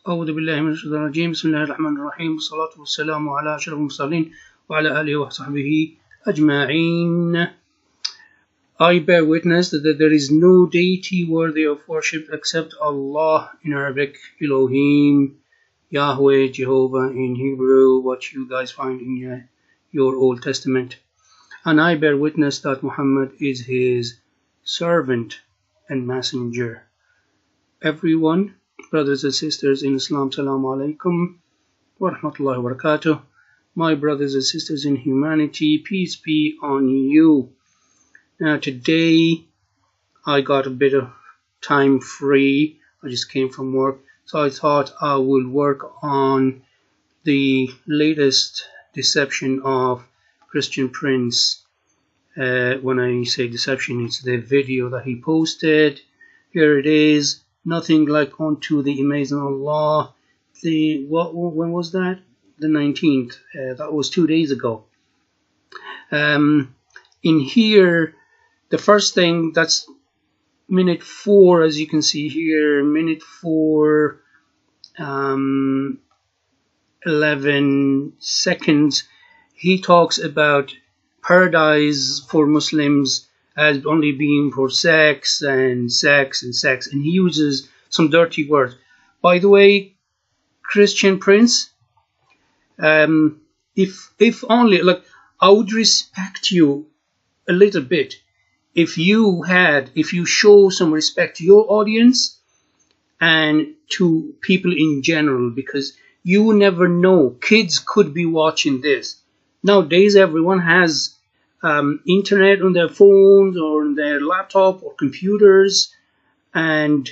أعوذ بالله من الشيطان الرجيم بسم الله الرحمن الرحيم والصلاة والسلام على أشرف المرسلين وعلى آله وصحبه أجمعين. I bear witness that there is no deity worthy of worship except Allah, in Arabic Elohim, Yahweh, Jehovah in Hebrew, what you guys find in your Old Testament. And I bear witness that Muhammad is his servant and messenger. Everyone, brothers and sisters in Islam, Assalamu alaikum wa rahmatullahi wa barakatuh. My brothers and sisters in humanity, peace be on you. Now today I got a bit of time free. I just came from work, so I thought I would work on the latest deception of Christian Prince. When I say deception, it's the video that he posted. Here it is. Nothing like unto the amazing Allah. When was that? The 19th. That was 2 days ago. In here, the first thing, that's minute 4, as you can see here, minute 4, 11 seconds. He talks about paradise for Muslims as only being for sex and sex and sex, and he uses some dirty words. By the way, Christian Prince, if only, like, I would respect you a little bit if you show some respect to your audience and to people in general, because you never know, kids could be watching this. Nowadays everyone has internet on their phones or on their laptop or computers, and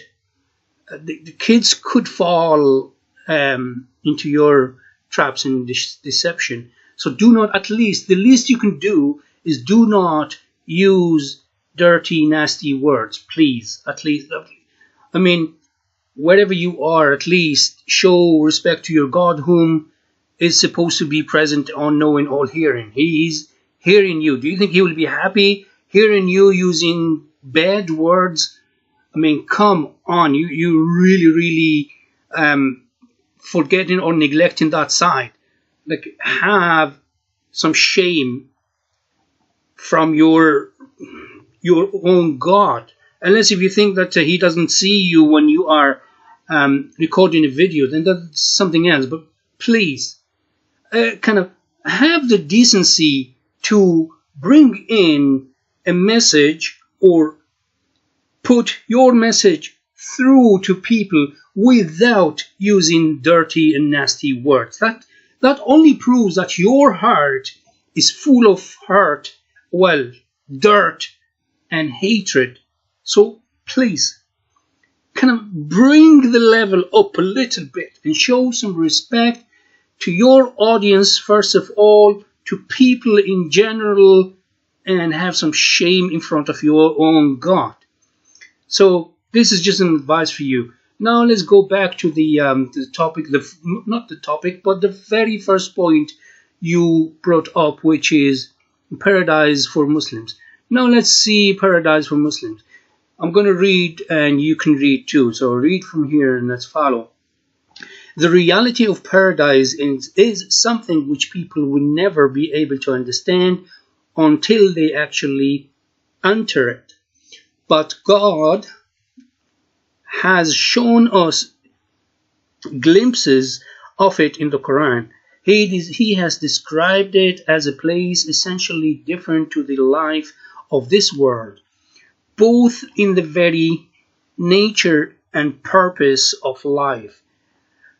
the kids could fall into your traps and deception. So do not, at least, the least you can do is do not use dirty, nasty words, please. At least, I mean, wherever you are, at least show respect to your God, whom is supposed to be present, all knowing, all hearing. He's hearing you. Do you think he will be happy hearing you using bad words? I mean, come on, you really forgetting or neglecting that side. Like, have some shame from your own God. Unless if you think that he doesn't see you when you are recording a video, then that's something else. But please, kind of have the decency to bring in a message or put your message through to people without using dirty and nasty words. That only proves that your heart is full of hurt, well, dirt and hatred. So please, kind of bring the level up a little bit and show some respect to your audience, first of all, to people in general, and have some shame in front of your own God. So this is just an advice for you. Now let's go back to the topic, not the topic, but the very first point you brought up, which is paradise for Muslims. Now let's see paradise for Muslims. I'm going to read, and you can read too. So read from here and let's follow. The reality of paradise is something which people will never be able to understand until they actually enter it. But God has shown us glimpses of it in the Quran. He has described it as a place essentially different to the life of this world, both in the very nature and purpose of life.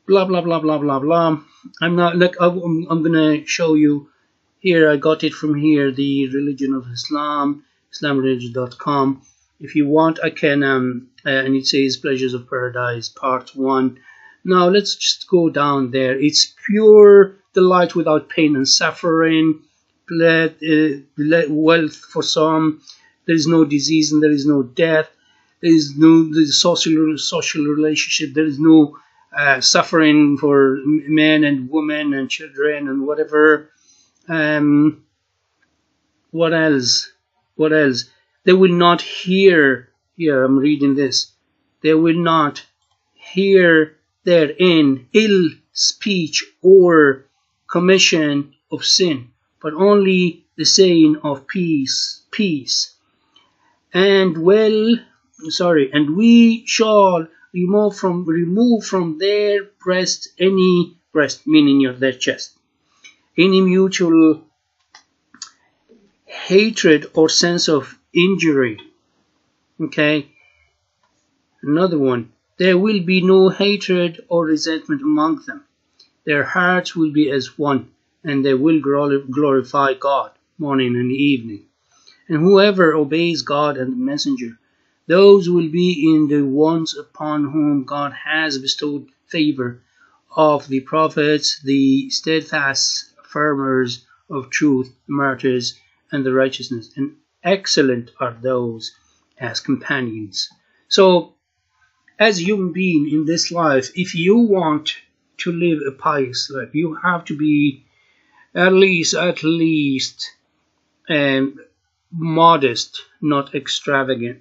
Blah blah blah blah blah blah. I'm gonna show you here. I got it from here, the Religion of Islam, islamreligion.com. If you want, I can and it says Pleasures of Paradise Part 1. Now let's just go down there. It's pure delight without pain and suffering, wealth for some. There is no disease and there is no death. There is no social relationship. There is no suffering for men and women and children and whatever. What else? What else? They will not hear. Here, I'm reading this. They will not hear therein ill speech or commission of sin, but only the saying of peace, peace. And we shall remove from their breast, meaning their chest, any mutual hatred or sense of injury. Okay. Another one. There will be no hatred or resentment among them. Their hearts will be as one, and they will glorify God morning and evening. And whoever obeys God and the messenger, those will be in the ones upon whom God has bestowed favor of the prophets, the steadfast affirmers of truth, the martyrs, and the righteousness. And excellent are those as companions. So, as a human being in this life, if you want to live a pious life, you have to be at least modest, not extravagant.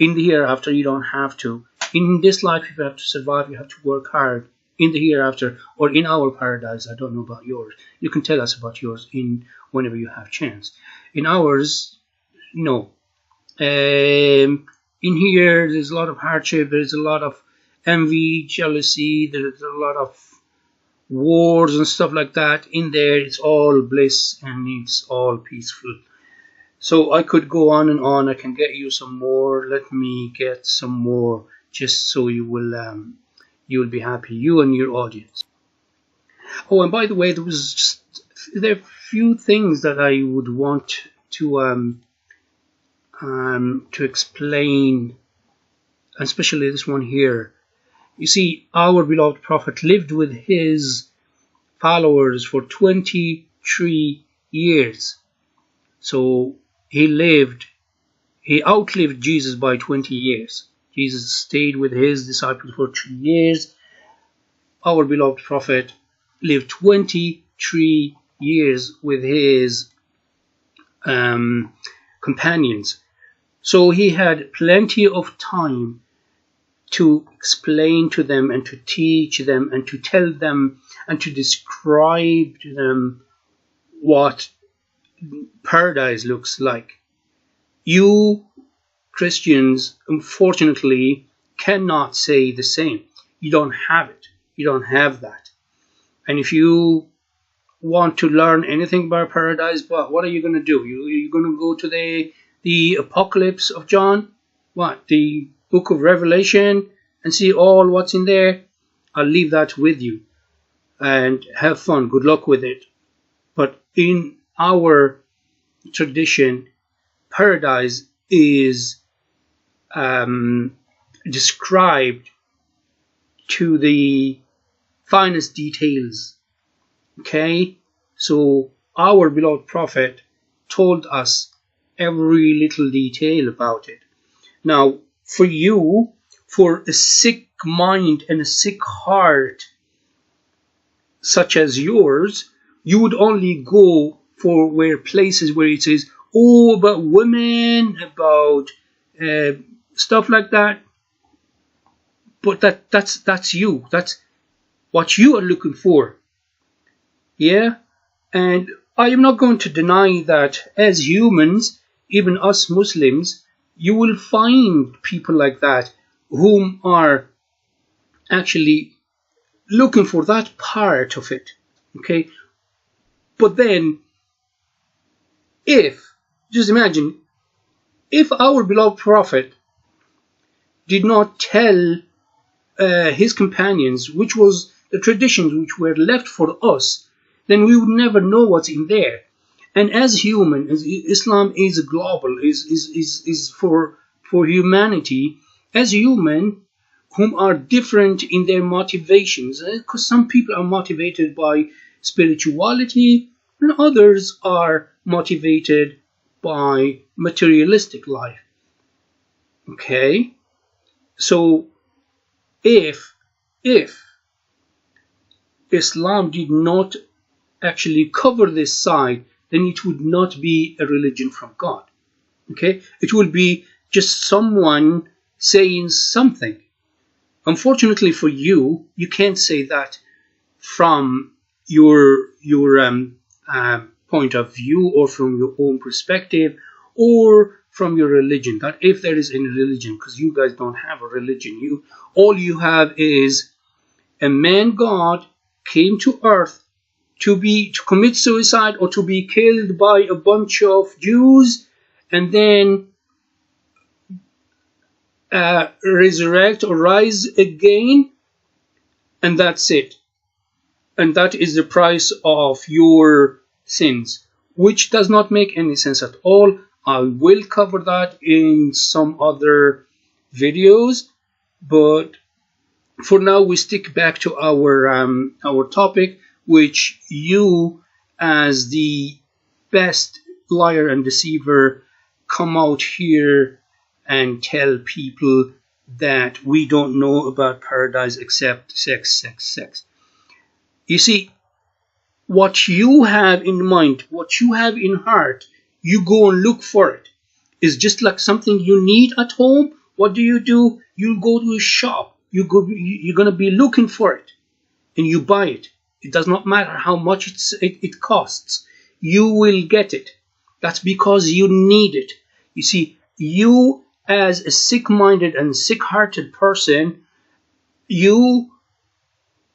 In the hereafter, you don't have to. In this life, if you have to survive, you have to work hard. In the hereafter, or in our paradise, I don't know about yours. You can tell us about yours whenever you have chance. In ours, no. In here, there's a lot of hardship. There's a lot of envy, jealousy. There's a lot of wars and stuff like that. In there, it's all bliss and it's all peaceful. So I could go on and on. I can get you some more. Let me get some more, just so you will be happy, you and your audience. Oh, and by the way, there are few things that I would want to explain, especially this one here. You see, our beloved Prophet lived with his followers for 23 years. So he outlived Jesus by 20 years. Jesus stayed with his disciples for 3 years. Our beloved Prophet lived 23 years with his companions. So he had plenty of time to explain to them and to teach them and to tell them and to describe to them what paradise looks like. You Christians, unfortunately, cannot say the same. You don't have it. You don't have that. And if you want to learn anything about paradise, what are you going to do? You're going to go to the Apocalypse of John? What? The book of Revelation and see all what's in there? I'll leave that with you. And have fun. Good luck with it. But in our tradition, paradise is described to the finest details. Okay? So our beloved Prophet told us every little detail about it. Now, for you, for a sick mind and a sick heart such as yours, you would only go for places where it says, oh, about women, about stuff like that. But that's you. That's what you are looking for. Yeah? And I am not going to deny that as humans, even us Muslims, you will find people like that whom are actually looking for that part of it. Okay? But then, just imagine, if our beloved Prophet did not tell his companions, which was the traditions which were left for us, then we would never know what's in there. And as human, as Islam is global, is for humanity, as human whom are different in their motivations, because some people are motivated by spirituality and others are motivated by materialistic life. Okay? So if Islam did not actually cover this side, then it would not be a religion from God. Okay? It would be just someone saying something. Unfortunately for you, you can't say that from your point of view, or from your own perspective, or from your religion. That if there is any religion, because you guys don't have a religion, all you have is a man God came to earth to commit suicide or to be killed by a bunch of Jews, and then resurrect or rise again, and that's it. And that is the price of your sins, which does not make any sense at all. I will cover that in some other videos, but for now we stick back to our topic, which you, as the best liar and deceiver, come out here and tell people that we don't know about paradise except sex, sex, sex. You see, what you have in mind, what you have in heart, you go and look for it. It's just like something you need at home. What do? You go to a shop. You're going to be looking for it, and you buy it. It does not matter how much it costs. You will get it. That's because you need it. You see, you as a sick-minded and sick-hearted person, you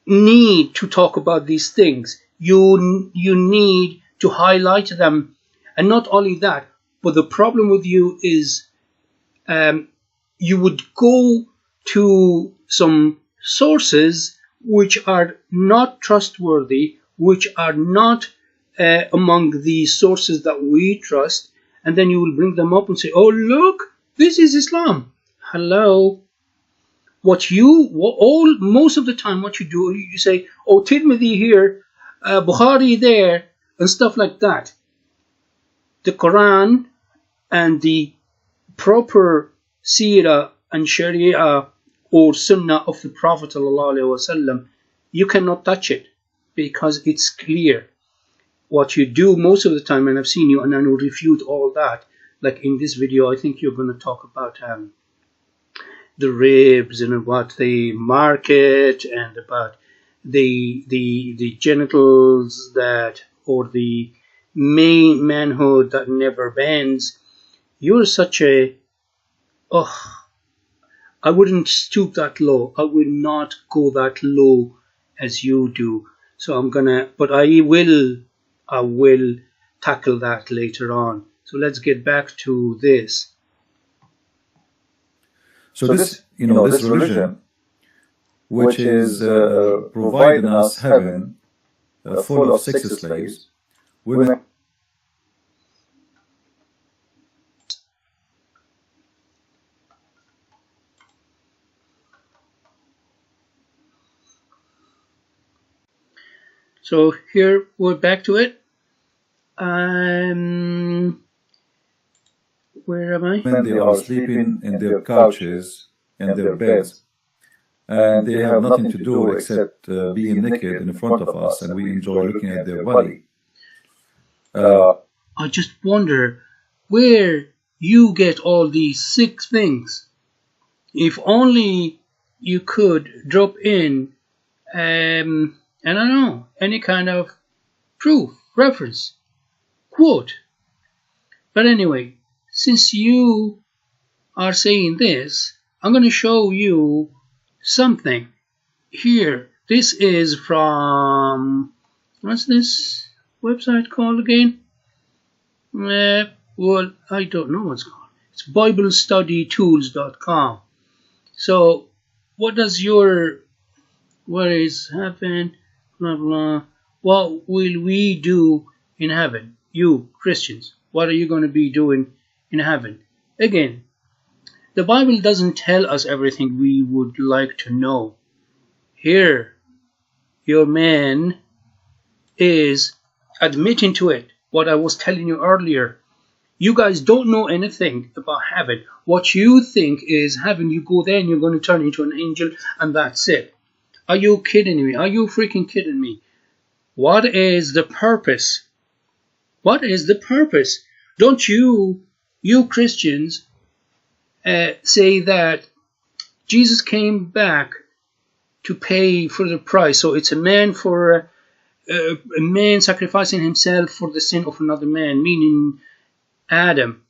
need to talk about these things. You need to highlight them. And not only that, but the problem with you is you would go to some sources which are not trustworthy, which are not among the sources that we trust, and then you will bring them up and say, oh look, this is Islam. Hello. Most of the time what you do, you say, oh, Tirmidhi here, Bukhari there, and stuff like that. The Quran and the proper Seerah and Sharia or Sunnah of the Prophet ﷺ, you cannot touch it because it's clear. What you do most of the time, and I've seen you, and I will refute all that. Like in this video, I think you're going to talk about the ribs and about the market and about the genitals that, or the main manhood that never bends. You're such a, I wouldn't stoop that low. I would not go that low as you do. So but I will tackle that later on. So let's get back to this. So this religion, which is providing us heaven full of sex slaves, women. So here we're back to it. Where am I? When they are sleeping in their couches and their beds, and they have nothing to do except being naked in front of us, and we enjoy looking at their body. I just wonder where you get all these 6 things. If only you could drop in, I don't know, any kind of proof, reference, quote. But anyway, since you are saying this, I'm going to show you something. Here, this is from, what's this website called again? Well, I don't know what's called. It's BibleStudyTools.com. So, what does where is heaven, blah, blah. What will we do in heaven? You, Christians, what are you going to be doing in heaven? Again, the Bible doesn't tell us everything we would like to know. Here, your man is admitting to it, what I was telling you earlier. You guys don't know anything about heaven. What you think is heaven, you go there and you're going to turn into an angel and that's it. Are you kidding me? Are you freaking kidding me? What is the purpose? What is the purpose? Don't you Christians say that Jesus came back to pay for the price. So it's a man sacrificing himself for the sin of another man, meaning Adam.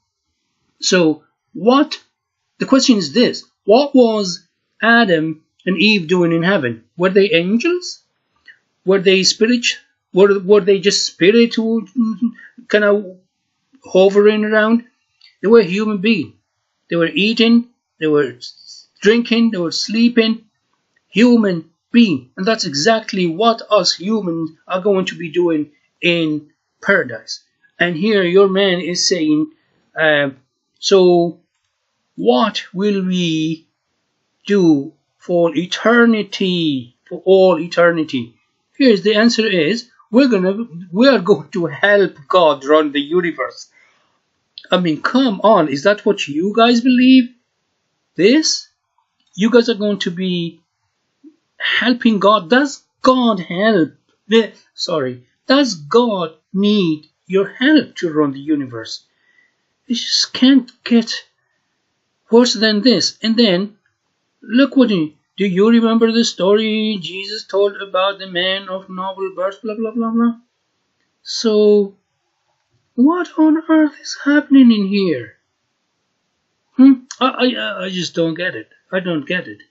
So the question is this: what was Adam and Eve doing in heaven? Were they angels? Were they spirits? Were they just spiritual, kind of hovering around? They were human beings. They were eating, they were drinking, they were sleeping. Human being. And that's exactly what us humans are going to be doing in paradise. And here your man is saying, so what will we do for eternity, for all eternity? Here's the answer is, we are going to help God run the universe. I mean, come on, is that what you guys believe? This? You guys are going to be helping God? Does God help? Does God need your help to run the universe? It just can't get worse than this. And then, look what do you remember the story Jesus told about the man of noble birth, blah, blah, blah, blah? So, what on earth is happening in here? I just don't get it. I don't get it.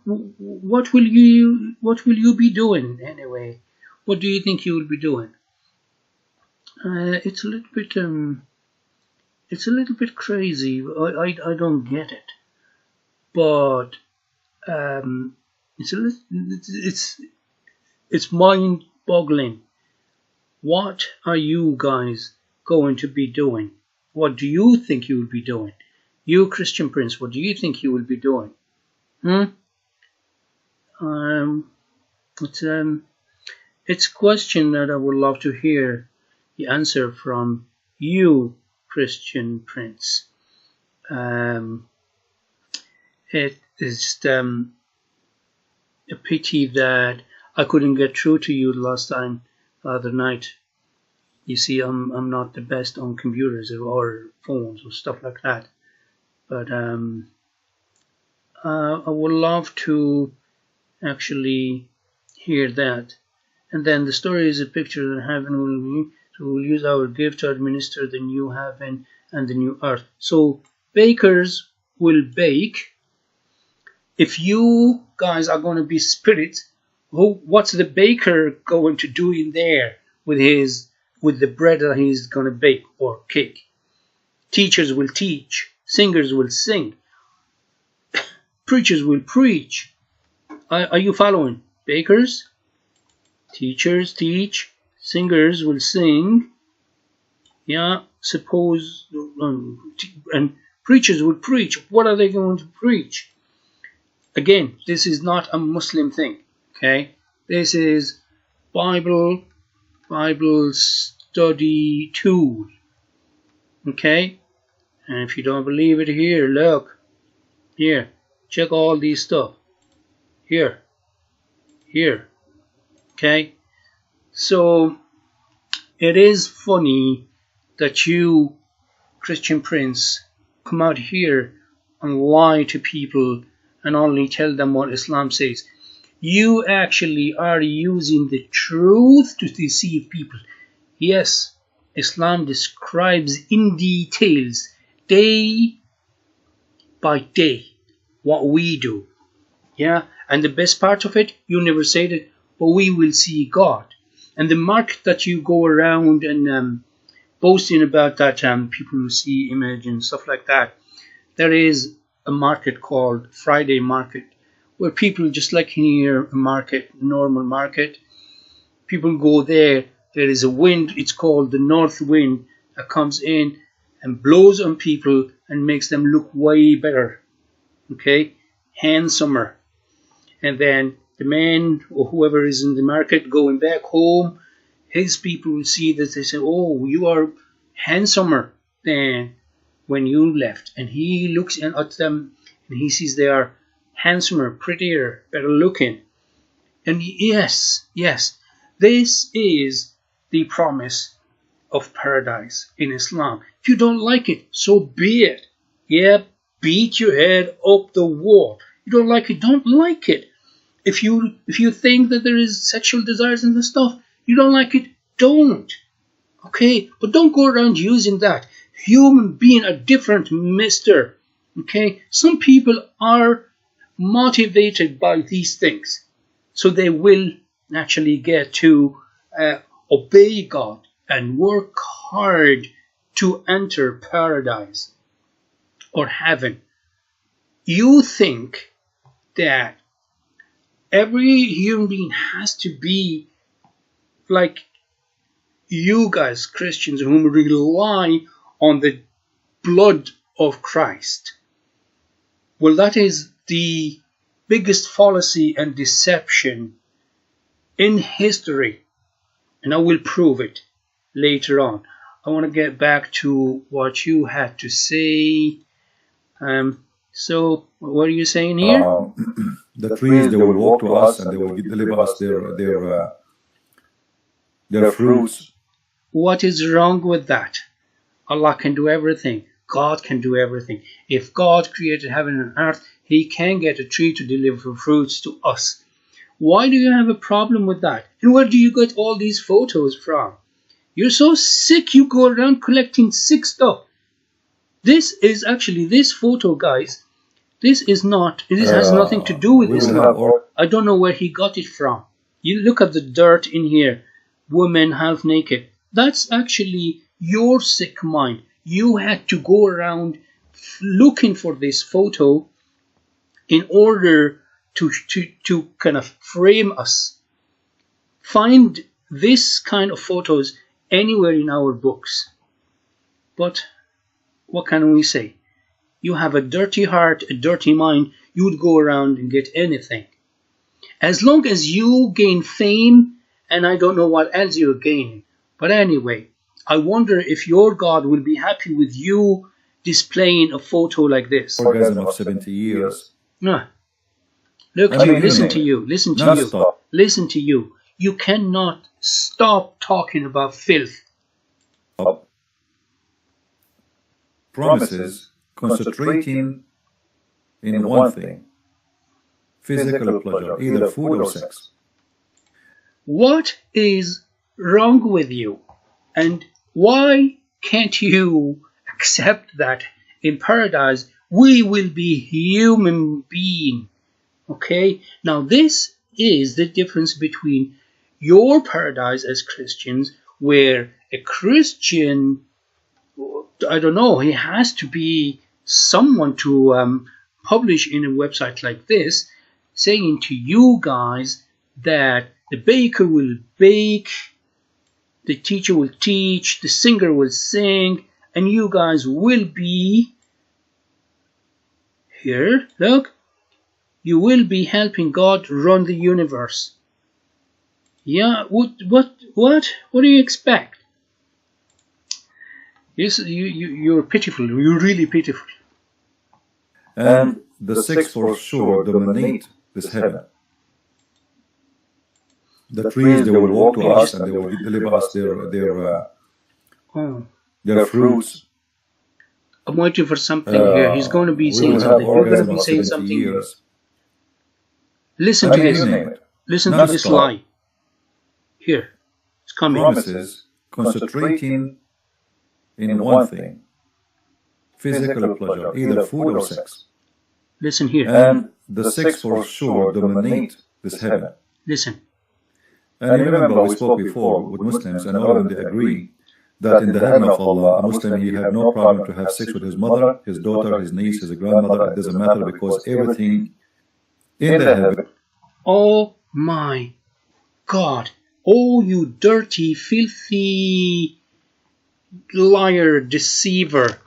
What will you be doing anyway? What do you think you will be doing? It's a little bit crazy. I don't get it, but it's mind-boggling. What are you guys going to be doing? What do you think you will be doing? You, Christian Prince, what do you think you will be doing? It's a question that I would love to hear the answer from you, Christian Prince. It is a pity that I couldn't get through to you the other night. You see, I'm not the best on computers or phones or stuff like that, but I would love to actually hear that. And then the story is a picture that heaven will use our gift to administer the new heaven and the new earth. So bakers will bake. If you guys are going to be spirits, what's the baker going to do in there with the bread that he's going to bake or cake? Teachers will teach. Singers will sing. Preachers will preach. Are you following? Bakers, teachers teach, singers will sing. Yeah, suppose, and preachers will preach. What are they going to preach? Again, this is not a Muslim thing. Okay, this is Bible study tool. Okay, and if you don't believe it, here, look, here. Check all these stuff. Here. Okay? So, it is funny that you, Christian Prince, come out here and lie to people and only tell them what Islam says. You actually are using the truth to deceive people. Yes, Islam describes in details, day by day, what we do. Yeah, and the best part of it, you never said it, but we will see God. And the market that you go around and boasting about that, people who see image and stuff like that, there is a market called Friday Market, where people, just like here, a market, normal market, people go there. There is a wind, it's called the north wind, that comes in and blows on people and makes them look way better. Okay, handsomer. And then the man or whoever is in the market going back home, his people will see that they say, oh, you are handsomer than when you left. And he looks at them and he sees they are handsomer, prettier, better looking. And yes, this is the promise of paradise in Islam. If you don't like it, so be it. Yeah, beat your head up the wall. You don't like it, don't like it. If you think that there is sexual desires and the stuff, you don't like it, don't. Okay? But don't go around using that. Human being are different, mister. Okay? Some people are motivated by these things. So they will naturally get to obey God and work hard to enter paradise or heaven. You think that every human being has to be like you guys, Christians, who rely on the blood of Christ. Well, that is the biggest fallacy and deception in history, and I will prove it later on. I want to get back to what you had to say. So, what are you saying here? The trees, they will walk to us and they will deliver us their fruits. What is wrong with that? Allah can do everything. God can do everything. If God created heaven and earth, He can get a tree to deliver fruits to us. Why do you have a problem with that? And where do you get all these photos from? You're so sick you go around collecting sick stuff. This is actually, this photo, guys, this has nothing to do with Islam. I don't know where he got it from. You look at the dirt in here. Women half naked. That's actually your sick mind. You had to go around looking for this photo in order to kind of frame us. Find this kind of photos anywhere in our books. But what can we say? You have a dirty heart, a dirty mind, you would go around and get anything. As long as you gain fame, and I don't know what else you're gaining. But anyway, I wonder if your God will be happy with you displaying a photo like this. Orgasm of 70 years. No. Look, listen to you. Listen to you. You cannot stop talking about filth. Promises concentrating in one thing. Physical pleasure, either food or sex. What is wrong with you? And why can't you accept that in paradise we will be human being? Okay? Now this is the difference between your paradise as Christians, where a Christian, I don't know, he has to be someone to publish in a website like this, saying to you guys that the baker will bake, the teacher will teach, the singer will sing, and you guys will be here, look, you will be helping God run the universe. Yeah, what do you expect? Yes, you're pitiful, you're really pitiful. And the six for sure dominate this heaven. The trees, they will walk to us and they will deliver us their fruits. I'm waiting for something here. He's going to be saying something. We're going to be saying something here. Listen to this. Listen to this lie. Here, it's coming. Promises concentrating in one thing. Physical pleasure, either food or sex. Listen here. And the six for sure dominate this heaven. Listen. And remember, we spoke before with Muslims, and all of them, they agree that in the heaven of Allah, a Muslim, he had no problem to have sex with his mother, his daughter, his niece, his grandmother. It doesn't matter, because everything in the heaven. Oh my God. Oh, you dirty, filthy liar, deceiver.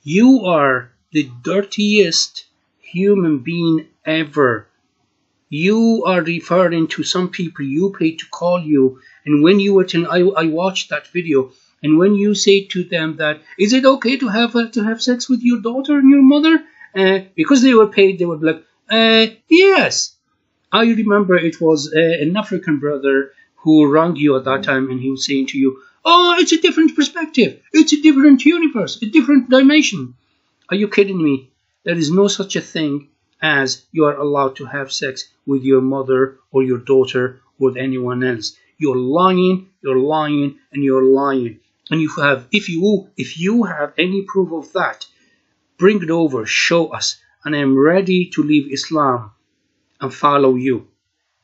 You are the dirtiest human being ever. You are referring to some people you paid to call you, and when you were telling, I watched that video, and when you say to them that, is it okay to have sex with your daughter and your mother? Because they were paid, they would be like, yes. I remember it was an African brother who rang you at that time, and he was saying to you, oh, it's a different perspective, it's a different universe, a different dimension. Are you kidding me? There is no such a thing as you are allowed to have sex with your mother or your daughter or anyone else. You're lying, and you're lying. And if you have any proof of that, bring it over, show us, and I'm ready to leave Islam and follow you.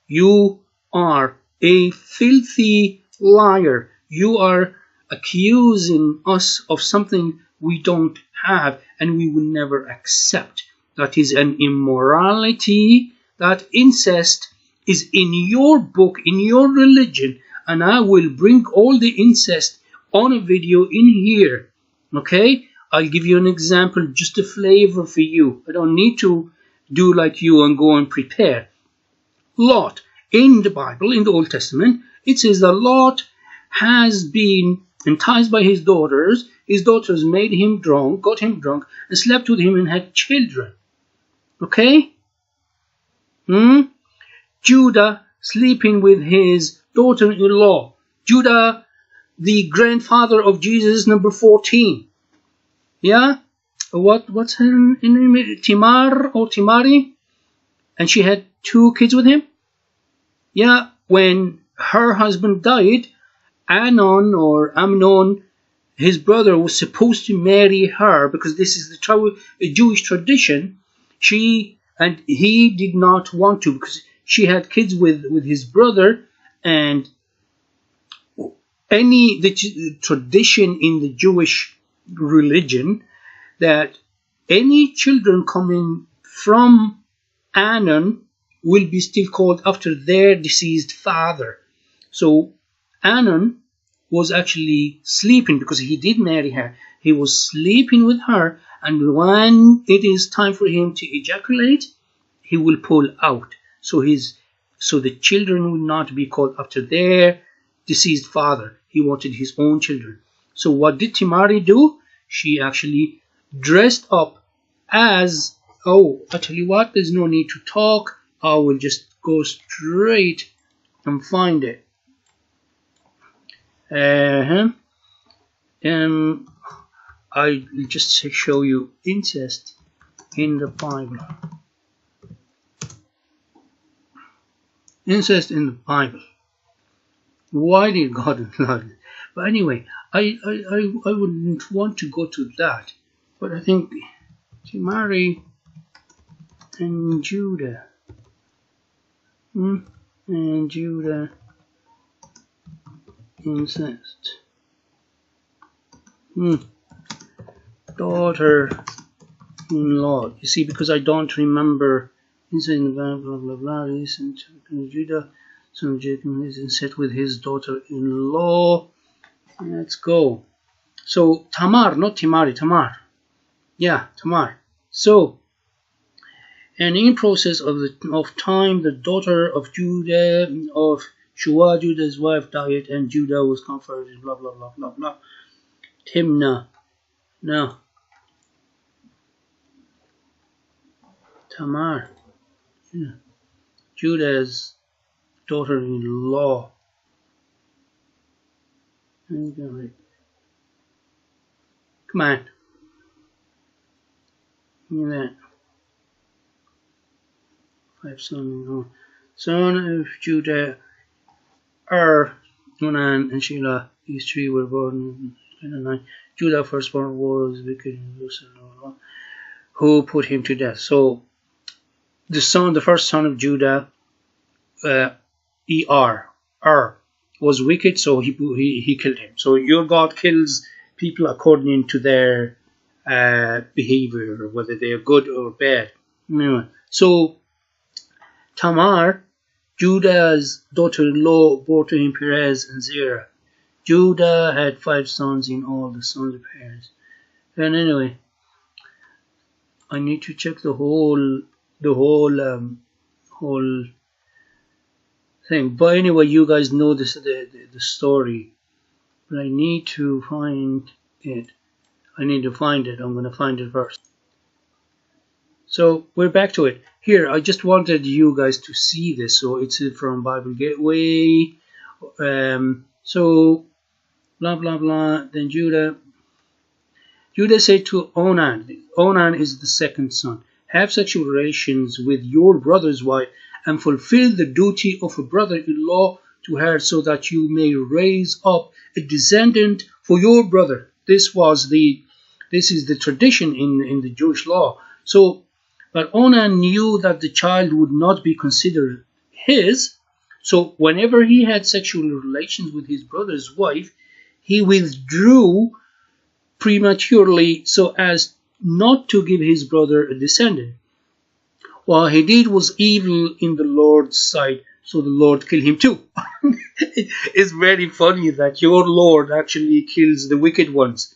You are a filthy liar. You are accusing us of something we don't have and we will never accept. That is an immorality. That incest is in your book, in your religion, and I will bring all the incest on a video in here. Okay? I'll give you an example, just a flavor for you. I don't need to do like you and go and prepare. Lot, in the Bible, in the Old Testament, it says that Lot has been enticed by his daughters. His daughters made him drunk, got him drunk, and slept with him and had children. Okay? Judah sleeping with his daughter-in-law. Judah, the grandfather of Jesus, number 14. Yeah? What's her name? Timar or Timari? And she had 2 kids with him? Yeah, when her husband died, Amnon, his brother, was supposed to marry her because this is the Jewish tradition. He did not want to because she had kids with his brother, and the tradition in the Jewish religion that any children coming from Amnon will be still called after their deceased father. So Amnon was actually sleeping because he did marry her. He was sleeping with her, and when it is time for him to ejaculate, he will pull out. So the children will not be called after their deceased father. He wanted his own children. So what did Timari do? She actually dressed up as, I tell you what, there's no need to talk. I will just go straight and find it. I'll just show you incest in the Bible. Incest in the Bible. Why did God allow it? But anyway, I wouldn't want to go to that. But I think Timari and Judah. And Judah incest. Daughter-in-law. You see, because I don't remember incest in the Bible, blah blah blah. Listen to Judah, son of Jacob, is incest with his daughter-in-law. Let's go. So Tamar, not Timari, Tamar. Yeah, Tamar. So, and in process of time, the daughter of Judah, of Shua, Judah's wife, died, and Judah was converted. Blah blah blah blah blah. Timnah. No. Tamar. Yeah. Judah's daughter-in-law. Come on. Look at that. 5 sons. Son of Judah, Onan, and Shelah. These 3 were born in 9. Judah, firstborn, was wicked, who put him to death. So the first son of Judah, was wicked, so he killed him. So your God kills people according to their behavior, whether they are good or bad. Anyway, so Tamar, Judah's daughter-in-law, bore to him Perez and Zerah. Judah had 5 sons in all, the sons of Perez. And anyway, I need to check the whole thing. But anyway, you guys know this the story. But I need to find it. I'm going to find it first. So we're back to it. Here, I just wanted you guys to see this. So it's from Bible Gateway. So blah blah blah. Then Judah Judah said to Onan, Onan is the second son, have sexual relations with your brother's wife and fulfill the duty of a brother-in-law to her so that you may raise up a descendant for your brother. This is the tradition in the Jewish law. So, but Onan knew that the child would not be considered his, so whenever he had sexual relations with his brother's wife, he withdrew prematurely so as not to give his brother a descendant. What he did was evil in the Lord's sight, so the Lord killed him too. It's very funny that your Lord actually kills the wicked ones.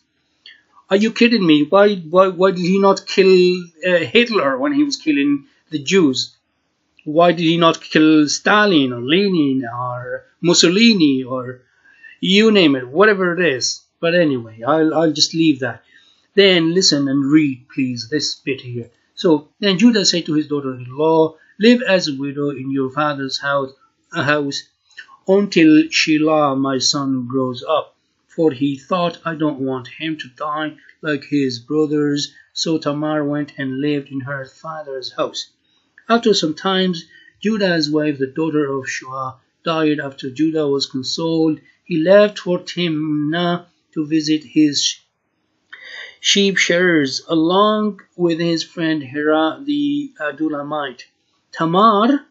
Are you kidding me? Why did he not kill Hitler when he was killing the Jews? Why did he not kill Stalin or Lenin or Mussolini or you name it, whatever it is? But anyway, I'll just leave that. Then listen and read, please, this bit here. So then Judah said to his daughter-in-law, live as a widow in your father's house until Shelah, my son, grows up. For he thought, I don't want him to die like his brothers. So Tamar went and lived in her father's house. After some time, Judah's wife, the daughter of Shua, died. After Judah was consoled, he left for Timnah to visit his sheep shearers, along with his friend Hira the Adulamite. Tamar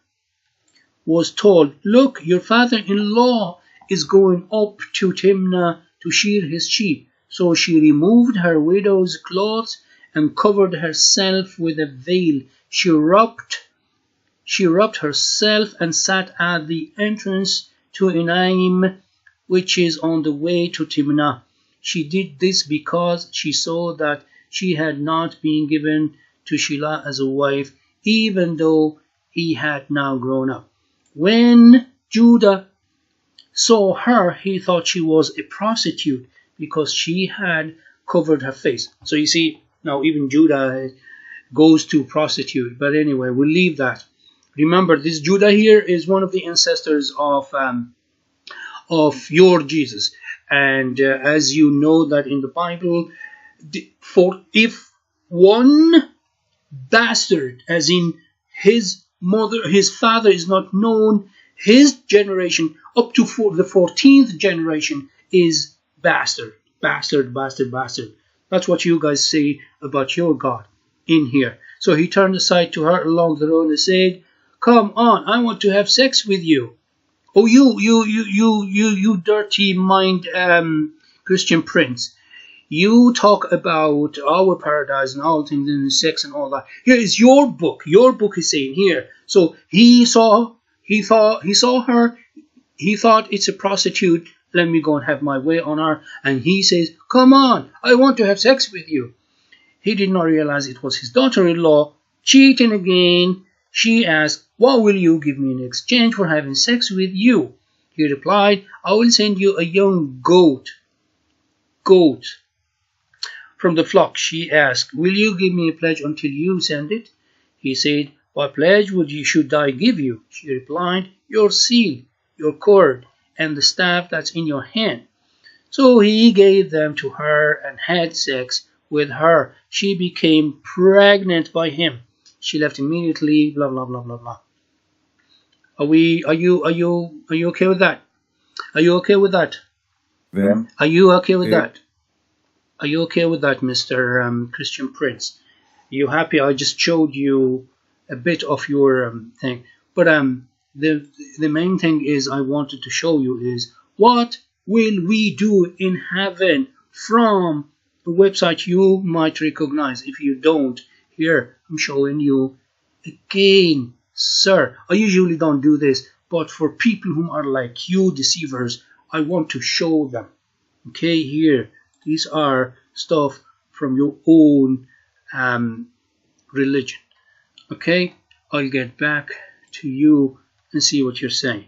was told, look, your father-in-law is going up to Timnah to shear his sheep. So she removed her widow's clothes and covered herself with a veil. She rubbed herself and sat at the entrance to Enaim, which is on the way to Timnah. She did this because she saw that she had not been given to Shelah as a wife, even though he had now grown up. When Judah saw her, he thought she was a prostitute because she had covered her face. So you see, now even Judah goes to prostitute. But anyway, we'll leave that. Remember, this Judah here is one of the ancestors of your Jesus. And as you know that in the Bible, if one bastard, as in his father is not known, his generation up to the 14th generation is bastard. That's what you guys say about your God in here. So he turned aside to her along the road and said, come on, I want to have sex with you. Oh, you dirty mind Christian prince. You talk about our paradise and all things and sex and all that. Here is your book. Your book is saying here. So he thought her. He thought it's a prostitute. Let me go and have my way on her. And he says, come on, I want to have sex with you. He did not realize it was his daughter-in-law cheating again. She asked, what will you give me in exchange for having sex with you? He replied, I will send you a young goat from the flock. She asked, will you give me a pledge until you send it? He said, what pledge should I give you? She replied, your seal, your cord, and the staff that's in your hand. So he gave them to her and had sex with her. She became pregnant by him. She left immediately, blah, blah, blah, blah, blah. Are you okay with that? Are you okay with that? Then, Are you okay with that? Are you okay with that, Mr. Christian Prince? You happy? I just showed you a bit of your thing. But the main thing is I wanted to show you is what will we do in heaven from the website you might recognize. If you don't, here I'm showing you again, sir. I usually don't do this, but for people who are like you, deceivers, I want to show them. Okay, here, these are stuff from your own religion. Okay, I'll get back to you and see what you're saying.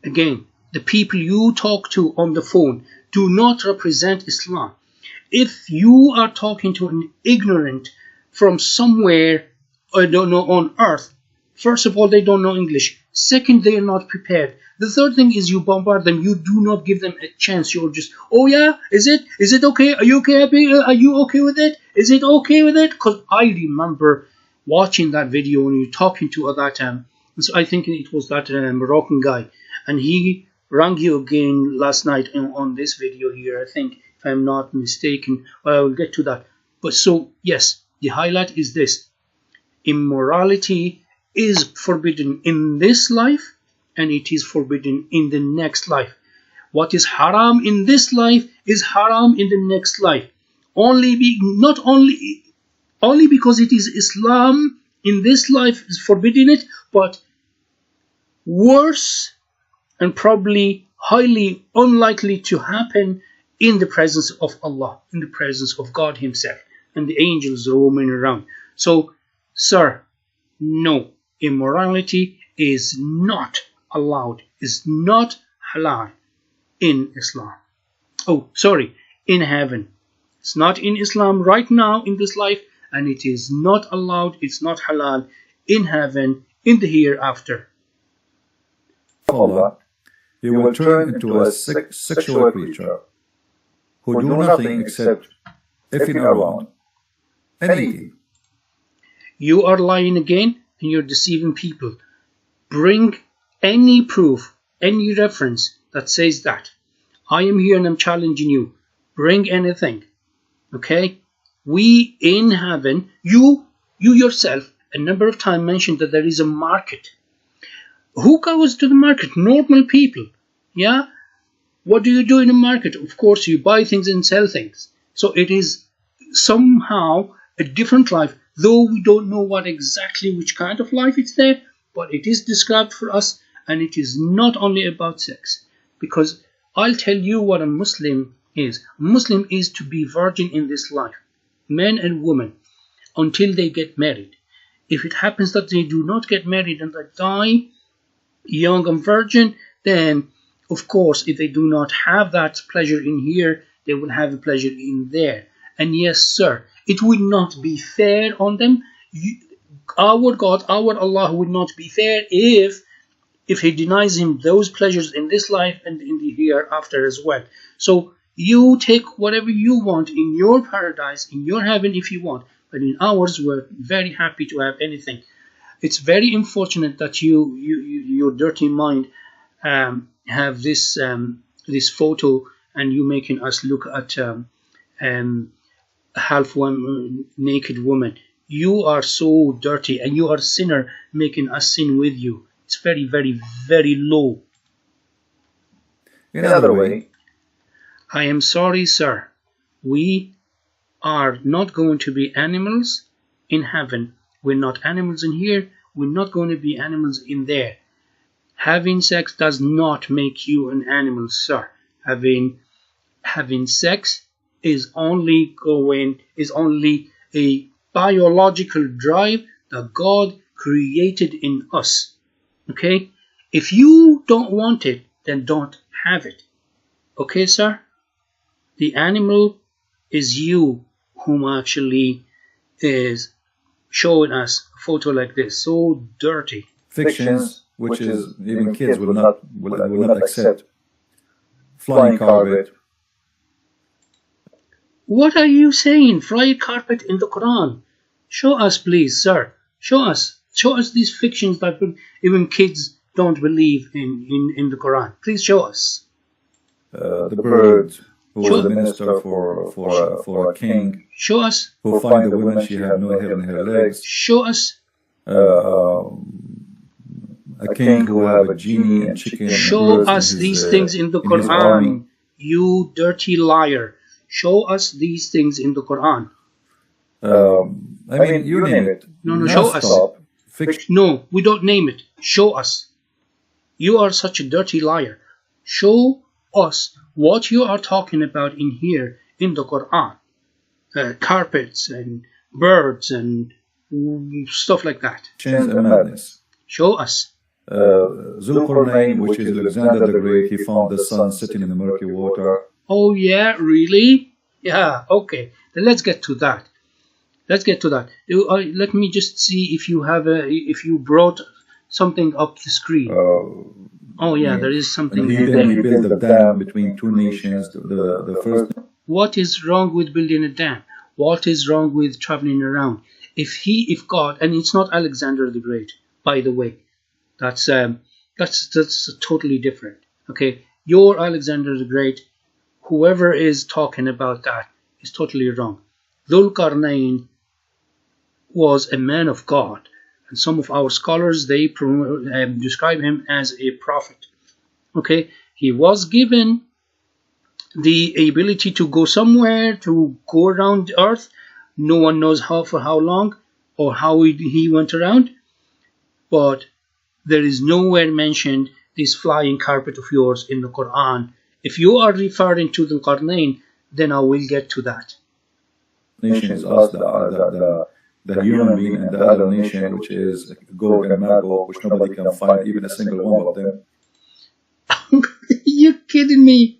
Again, the people you talk to on the phone do not represent Islam. If you are talking to an ignorant from somewhere, I don't know, on earth, first of all, they don't know English. Second, they are not prepared. The third thing is you bombard them. You do not give them a chance. You're just, oh yeah, is it okay? Are you okay? Are you okay with it? Is it okay with it? Because I remember watching that video when you're talking to that, so I think it was that Moroccan guy, and he rang you again last night on this video here, I think, if I'm not mistaken. But I will get to that. But so, yes, the highlight is this. Immorality is forbidden in this life, and it is forbidden in the next life. What is haram in this life is haram in the next life. Only because it is Islam in this life is forbidden it, but worse and probably highly unlikely to happen in the presence of Allah, in the presence of God Himself, and the angels roaming around. So, sir, no. Immorality is not allowed, is not halal in Islam. Oh, sorry, in heaven. It's not in Islam right now in this life, and it is not allowed, it's not halal in heaven, in the hereafter. Allah, he will turn into a sexual creature who do nothing except effing around and eating. You are lying again, and you're deceiving people. Bring any proof, any reference that says that. I am here and I'm challenging you. Bring anything. Okay? We in heaven, you yourself a number of times mentioned that there is a market. Who goes to the market? Normal people. Yeah? What do you do in a market? Of course, you buy things and sell things. So it is somehow a different life, though we don't know what exactly which kind of life it's there, but it is described for us, and it is not only about sex. Because I'll tell you what a Muslim is. A Muslim is to be virgin in this life, men and women, until they get married. If it happens that they do not get married and they die young and virgin, then of course if they do not have that pleasure in here, they will have a pleasure in there. And yes, sir, it would not be fair on them. Our God, our Allah would not be fair if He denies him those pleasures in this life and in the hereafter as well. So you take whatever you want in your paradise, in your heaven if you want, but in ours we're very happy to have anything. It's very unfortunate that your dirty mind have this this photo, and you making us look at half one naked woman. You are so dirty, and you are a sinner, making us sin with you. It's very, very, very low. In another way, I am sorry, sir. We are not going to be animals in heaven. We're not animals in here. We're not going to be animals in there. Having sex does not make you an animal, sir. Having sex is only a biological drive that God created in us. Okay? If you don't want it, then don't have it. Okay, sir? The animal is you whom actually is showing us a photo like this, so dirty. Fictions, which is even kids will not accept. Flying carpet. What are you saying? Flying carpet in the Quran? Show us, please, sir. Show us. Show us these fictions that even kids don't believe in the Quran. Please show us. The bird who was a minister for a king. Show us. Who find the woman she had no hair in her legs. Show us. A king who have a genie and chicken. Show us these things in the Quran. You dirty liar. Show us these things in the Quran. I mean, you name it. No, show us. No, we don't name it. Show us. You are such a dirty liar. Show us what you are talking about in here in the Quran. Carpets and birds and stuff like that. Chins and madness. Show us. Zulqarnain, which is Alexander the Great, he found the sun sitting in the murky water. Oh yeah, really? Yeah, okay. Then let's get to that. Let's get to that. Let me just see if you have if you brought something up the screen. Oh yeah, there is something. Then he built a dam between two nations. The first. What is wrong with building a dam? What is wrong with traveling around? If God, and it's not Alexander the Great, by the way, that's totally different. Okay, your Alexander the Great, whoever is talking about that is totally wrong. Dhul-Qarnayn was a man of God, and some of our scholars, they describe him as a prophet. Okay, he was given the ability to go somewhere, to go around the earth. No one knows for how long or how he went around, but there is nowhere mentioned this flying carpet of yours in the Quran. If you are referring to the Qarnayn, then I will get to that. Nation is us, the human being, and the other nation, which is Gog and Magog, which nobody can find even a single one of them. You're kidding me.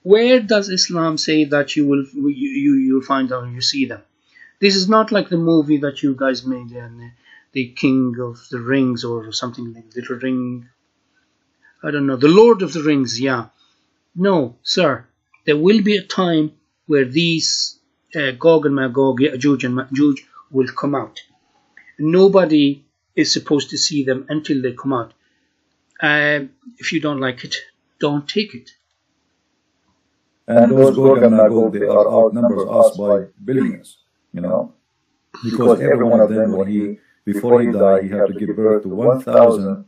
Where does Islam say that you'll find them, you see them? This is not like the movie that you guys made, and the King of the Rings or something like Little Ring. I don't know, the Lord of the Rings. Yeah, no, sir. There will be a time where these Gog and Magog, Ya'juj and Ma'juj, will come out. Nobody is supposed to see them until they come out. If you don't like it, don't take it. And those Gog and Magog, they are outnumbers us by billions, you know, because every one of them, before he died, he had to give birth to 1,000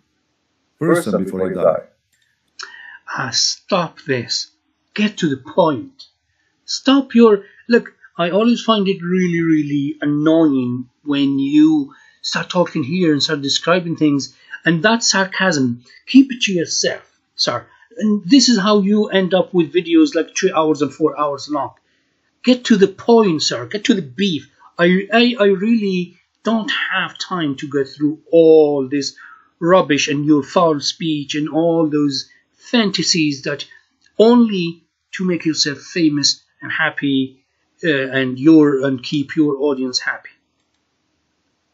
person before he died. Stop this. Get to the point. Stop your... Look, I always find it really, really annoying when you start talking here and start describing things, and that's sarcasm. Keep it to yourself, sir. And this is how you end up with videos like 3 hours and 4 hours long. Get to the point, sir. Get to the beef. I really don't have time to go through all this rubbish and your foul speech and all those fantasies that only to make yourself famous and happy and keep your audience happy.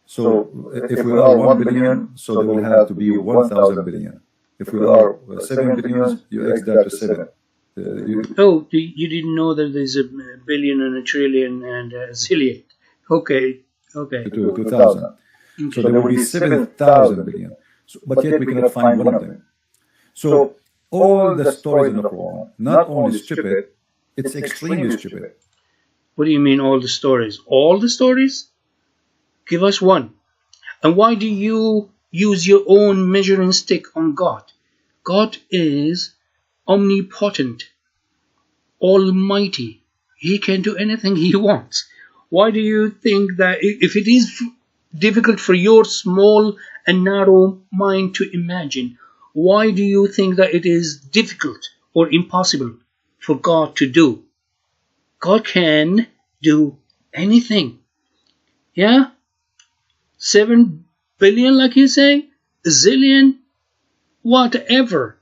So if we are 1 billion, so there will have to be 1,000 billion. If we are 7 billion, you X that to 7. You didn't know that there's a billion and a trillion and a zillion. Okay. 2,000. Okay. So there will be 7,000 billion. So, but yet we cannot find one of them. So all the stories in the Quran, not only stupid, it's extremely stupid. What do you mean all the stories? All the stories? Give us one. And why do you use your own measuring stick on God? God is omnipotent, almighty. He can do anything he wants. Why do you think that if it is difficult for your small and narrow mind to imagine, why do you think that it is difficult or impossible for God to do? God can do anything. Yeah? 7 billion, like you say? A zillion? Whatever.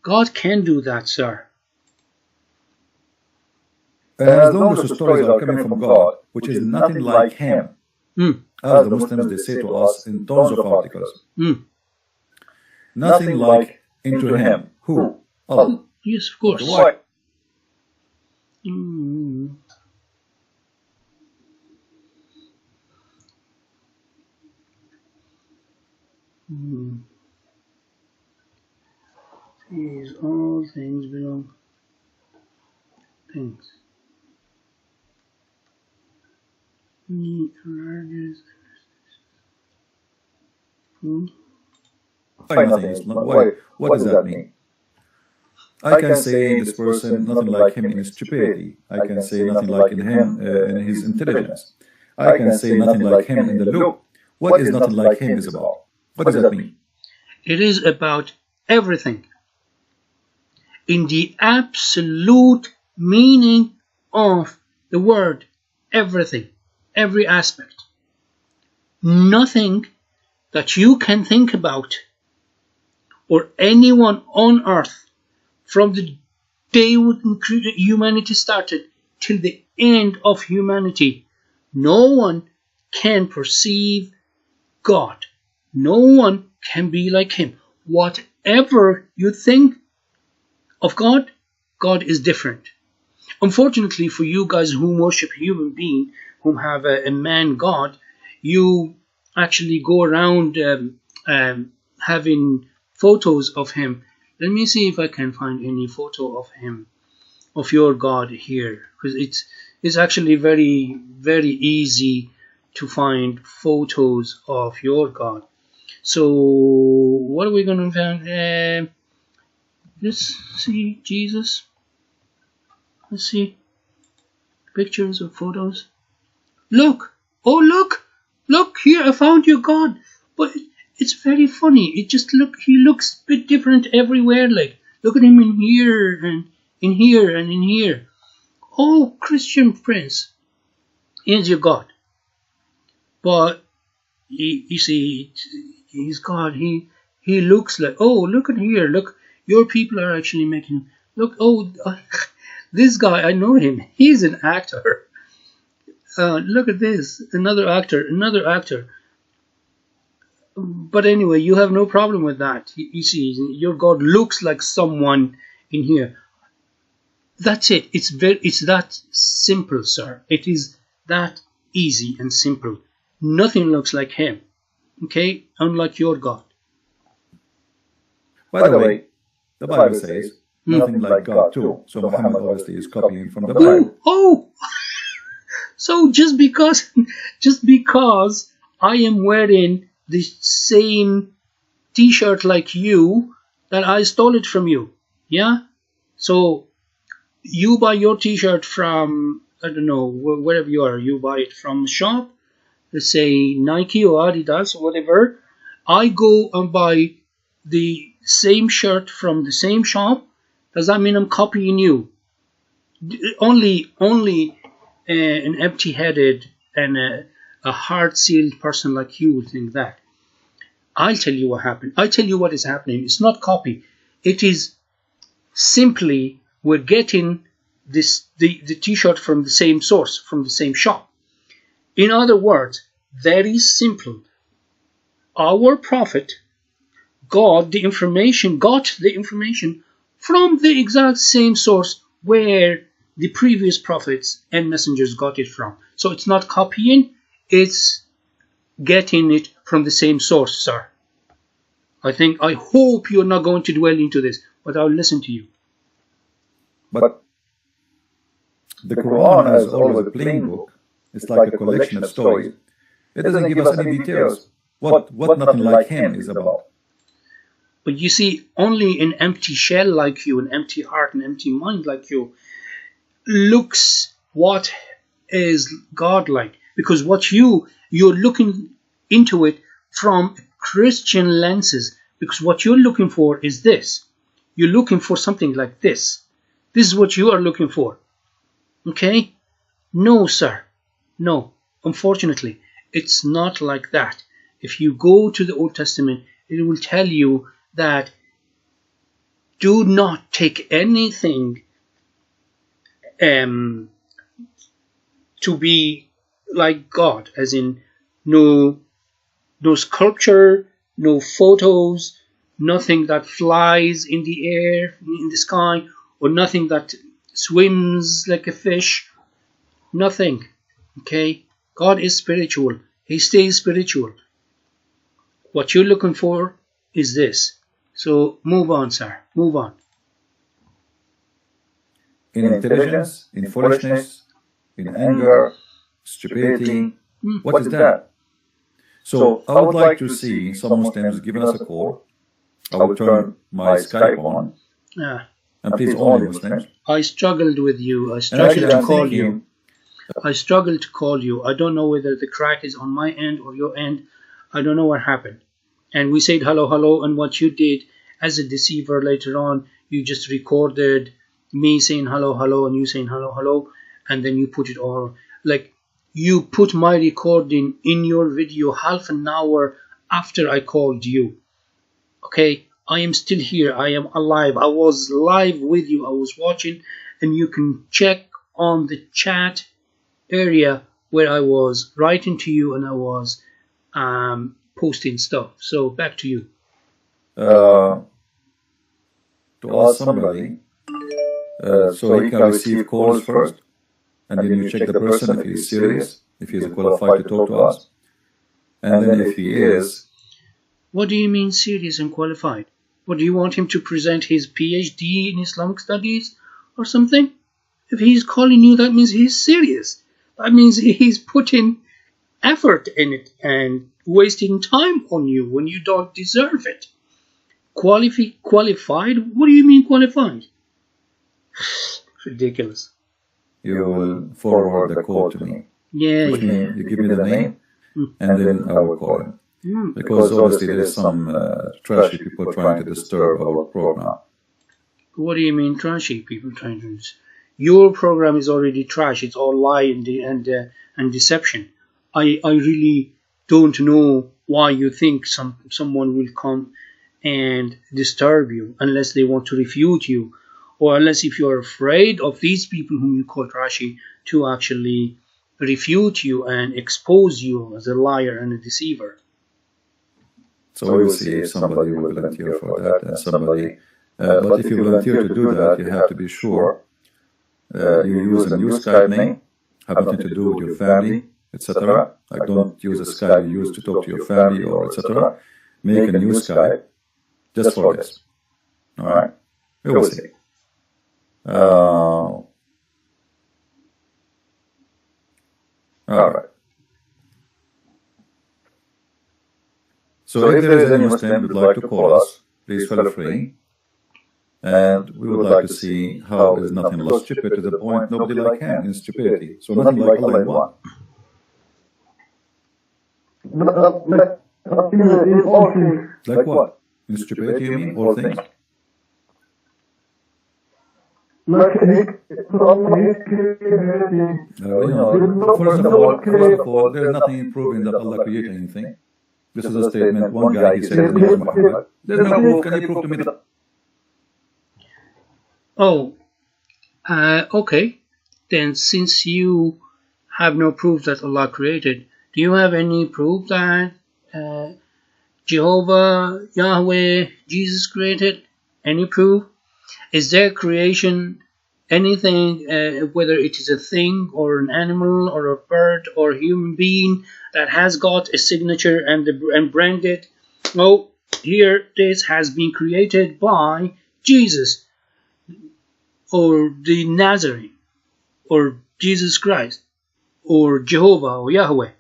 God can do that, sir. And as long as the stories are coming from God, which is nothing like Him, as the Muslims, they say to us in tons of articles, nothing like into Him. Who? Allah. Yes, of course. Why? These all things belong. Things. Why nothing? Why? What does that mean? I can say this person nothing like him in his stupidity. I can say nothing like in him in his intelligence. I can say nothing like him in the look. What is nothing like him is about? What does that mean? It is about everything. In the absolute meaning of the word, everything, every aspect. Nothing that you can think about or anyone on earth from the day when humanity started till the end of humanity, no one can perceive God. No one can be like him. Whatever you think of God, God is different. Unfortunately for you guys who worship a human being, who have a man God, you actually go around having photos of him. Let me see if I can find any photo of him, of your God here, because it's actually very, very easy to find photos of your God. So what are we going to find? Let's see, Jesus. Let's see pictures or photos. Look, oh look here, I found your God. But it's very funny. It just he looks a bit different everywhere. Like, look at him in here and in here and in here. Oh, Christian Prince, here's your God. But you see, he's God. He looks like, oh, look at here. Look, your people are actually making. Look, oh, this guy, I know him. He's an actor. Look at this, another actor. But anyway, you have no problem with that. You see, your God looks like someone in here. That's it. It's that simple, sir. It is that easy and simple. Nothing looks like him. Okay? Unlike your God. By the way, the Bible says nothing like God too. So Muhammad obviously is copying from the Bible. Oh! So just because I am wearing the same t-shirt like you, that I stole it from you. Yeah? So you buy your t-shirt from, I don't know, wherever you are. You buy it from a shop, let's say Nike or Adidas or whatever. I go and buy the same shirt from the same shop. Does that mean I'm copying you? Only an empty-headed and a hard-sealed person like you would think that. I'll tell you what happened. I'll tell you what is happening. It's not copy. It is simply we're getting the t-shirt from the same source, from the same shop. In other words, very simple. Our prophet got the information from the exact same source where the previous prophets and messengers got it from. So it's not copying, it's getting it from the same source, sir. I hope you're not going to dwell into this, but I'll listen to you. But the Quran is always a plain book. It's like a collection of stories. It doesn't give us any details what nothing like him is about. But you see, only an empty shell like you, an empty heart, an empty mind like you, looks what is God like. Because what you're looking into it from Christian lenses. Because what you're looking for is this. You're looking for something like this. This is what you are looking for. Okay? No, sir. No. Unfortunately, it's not like that. If you go to the Old Testament, it will tell you that do not take anything to be like God, as in no sculpture, no photos, nothing that flies in the air, in the sky, or nothing that swims like a fish. Nothing. Okay? God is spiritual. He stays spiritual. What you're looking for is this. So move on, sir. Move on. In intelligence, in foolishness, in anger, stupidity. What is that? So I would like to see some Muslims giving us a call. I will turn my Skype on. And please, only Muslims. I struggled with you. I struggled to call you. I struggled to call you. I don't know whether the crack is on my end or your end. I don't know what happened. And we said hello, hello, and what you did as a deceiver later on, you just recorded me saying hello, hello, and you saying hello, hello, and then you put it all, like, you put my recording in your video half an hour after I called you. Okay, I am still here. I am alive. I was live with you. I was watching, and you can check on the chat area where I was writing to you and I was posting stuff. So back to you. To ask somebody, so he can receive calls first, and then you check the person if he's serious, if he's qualified to talk to us, and then if he is. What do you mean serious and qualified? What, do you want him to present his PhD in Islamic studies or something? If he's calling you, that means he's serious. That means he's putting effort in it and wasting time on you when you don't deserve it. Qualified? What do you mean qualified? Ridiculous. You will forward the call to me. Yeah. You give me the name, and then I will call him. Because obviously there is some trashy people trying to disturb our program. What do you mean trashy people trying to disturb? Your program is already trash. It's all lie and deception. I really don't know why you think someone will come and disturb you unless they want to refute you, or unless if you're afraid of these people whom you call trashy to actually refute you and expose you as a liar and a deceiver. So we will see if somebody will volunteer for that, and somebody. But if you volunteer to do that, you have to be sure you use a new Skype name, have nothing to do with your family, etc. Like, don't use a Skype you use to talk to your family or etc. Make a new Skype just for this. All right, we will see. All right. So if there is any Muslim who would like to call us, please feel free. And we would like to see how is nothing but stupid to the point nobody like him in stupidity. So nothing like Allah in one. Like what? In stupidity you mean? All things? First of all, there is nothing proving that Allah created anything. This is a statement. One guy, he said, there's no proof. Can you prove to me that? Oh, okay. Then since you have no proof that Allah created, do you have any proof that Jehovah, Yahweh, Jesus created? Any proof? Is their creation anything, whether it is a thing or an animal or a bird or a human being, that has got a signature and branded? Oh, here this has been created by Jesus, or the Nazarene, or Jesus Christ, or Jehovah, or Yahweh.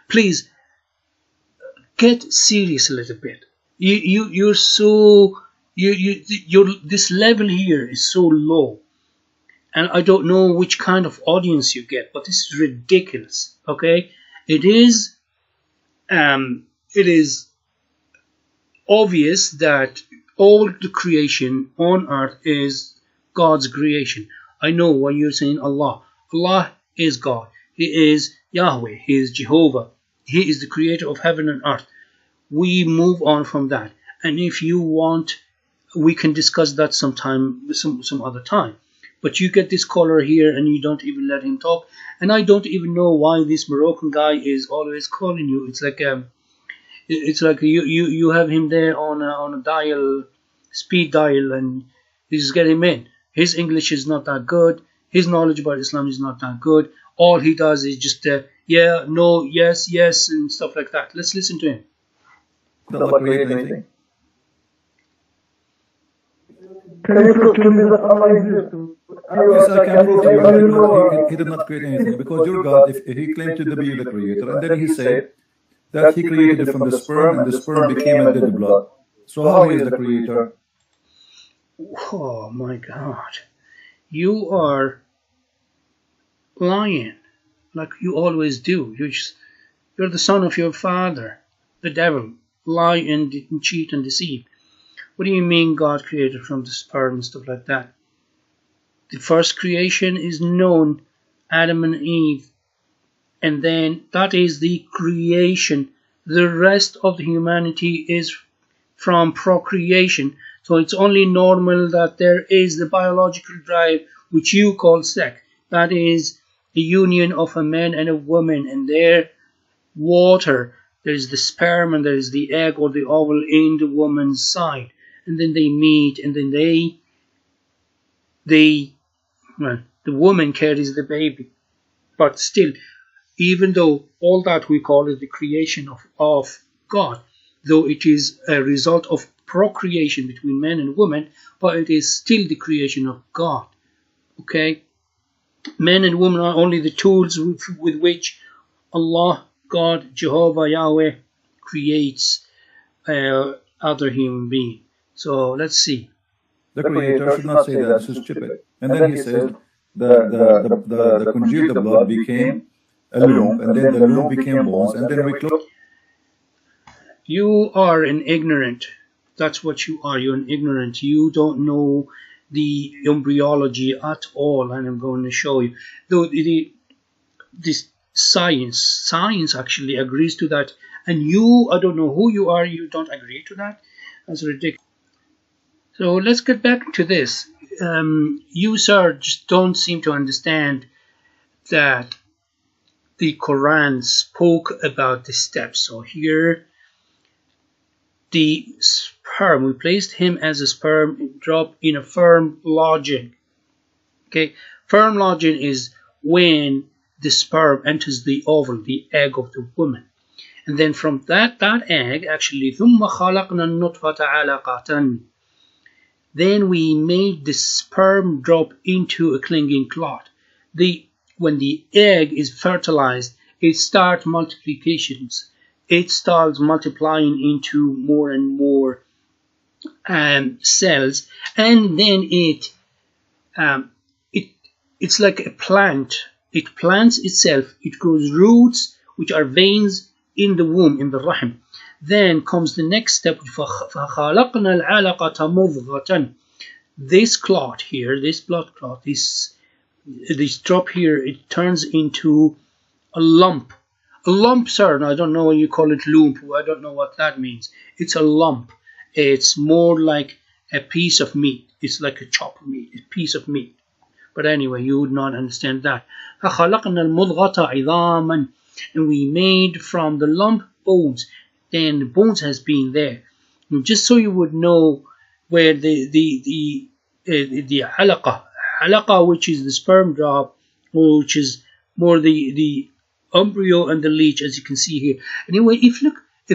Please get serious a little bit. You're so this level here is so low, and I don't know which kind of audience you get, but this is ridiculous. Okay, it is obvious that all the creation on earth is God's creation. I know why you're saying Allah. Allah is God. He is Yahweh. He is Jehovah. He is the creator of heaven and earth. We move on from that, and if you want, we can discuss that sometime, some other time. But you get this caller here and you don't even let him talk, and I don't even know why this Moroccan guy is always calling you. It's like you have him there on a dial, speed dial, and you just get him in. His English is not that good. His knowledge about Islam is not that good. All he does is just yeah, no, yes, yes, and stuff like that. Let's listen to him. Allah created anything? Can you prove to me that Allah exists? Yes, I can prove to you. He did not create anything, because your God, if he claimed to be the creator, and then he said that he created it from the sperm, and the sperm became a dead blood. So how he is the creator? Oh my God. You are lying, like you always do. You're the son of your father, the devil. Lie and cheat and deceive. What do you mean God created from the sperm and stuff like that? The first creation is known, Adam and Eve, and then that is the creation. The rest of the humanity is from procreation. So it's only normal that there is the biological drive, which you call sex. That is the union of a man and a woman, and their water There is the sperm and there is the egg or the ovule in the woman's side, and then they meet, and then well, the woman carries the baby. But still, even though all that we call it the creation of God, though it is a result of procreation between men and women, but it is still the creation of God. Okay? Men and women are only the tools with which Allah, God, Jehovah, Yahweh creates other human being. So let's see. The Creator should not say that, this is stupid. And then he says, the congealed blood became a lump, and then the lump became bones, and then we close. You are an ignorant. That's what you are. You're an ignorant. You don't know the embryology at all, and I'm going to show you. Though this science actually agrees to that, and you, I don't know who you are, you don't agree to that. That's ridiculous. So let's get back to this. You, sir, just don't seem to understand that the Quran spoke about the steps. So here, the sperm, we placed him as a sperm drop in a firm lodging. Okay, firm lodging is when the sperm enters the ovule, the egg of the woman. And then from that egg, actually, ثُمَّ خَلَقْنَا النُّطْفَةَ عَلَقَةً. Then we made the sperm drop into a clinging clot. When the egg is fertilized, it starts multiplications. It starts multiplying into more and more cells, and then it's like a plant. It plants itself. It grows roots, which are veins in the womb, in the rahim. Then comes the next step. فَخَلَقْنَا الْعَلَقَةَ مُضْغَةً. This clot here, this blood clot, this drop here, it turns into a lump. A lump, sir, I don't know when you call it lump. I don't know what that means. It's a lump. It's more like a piece of meat. It's like a chop of meat, a piece of meat. But anyway, you would not understand that. فَخَلَقْنَا الْمُضْغَةَ عِظَامًا. And we made from the lump bones. Then the bones has been there. And just so you would know where the alaqa, which is the sperm drop, which is more the embryo and the leech, as you can see here. Anyway, if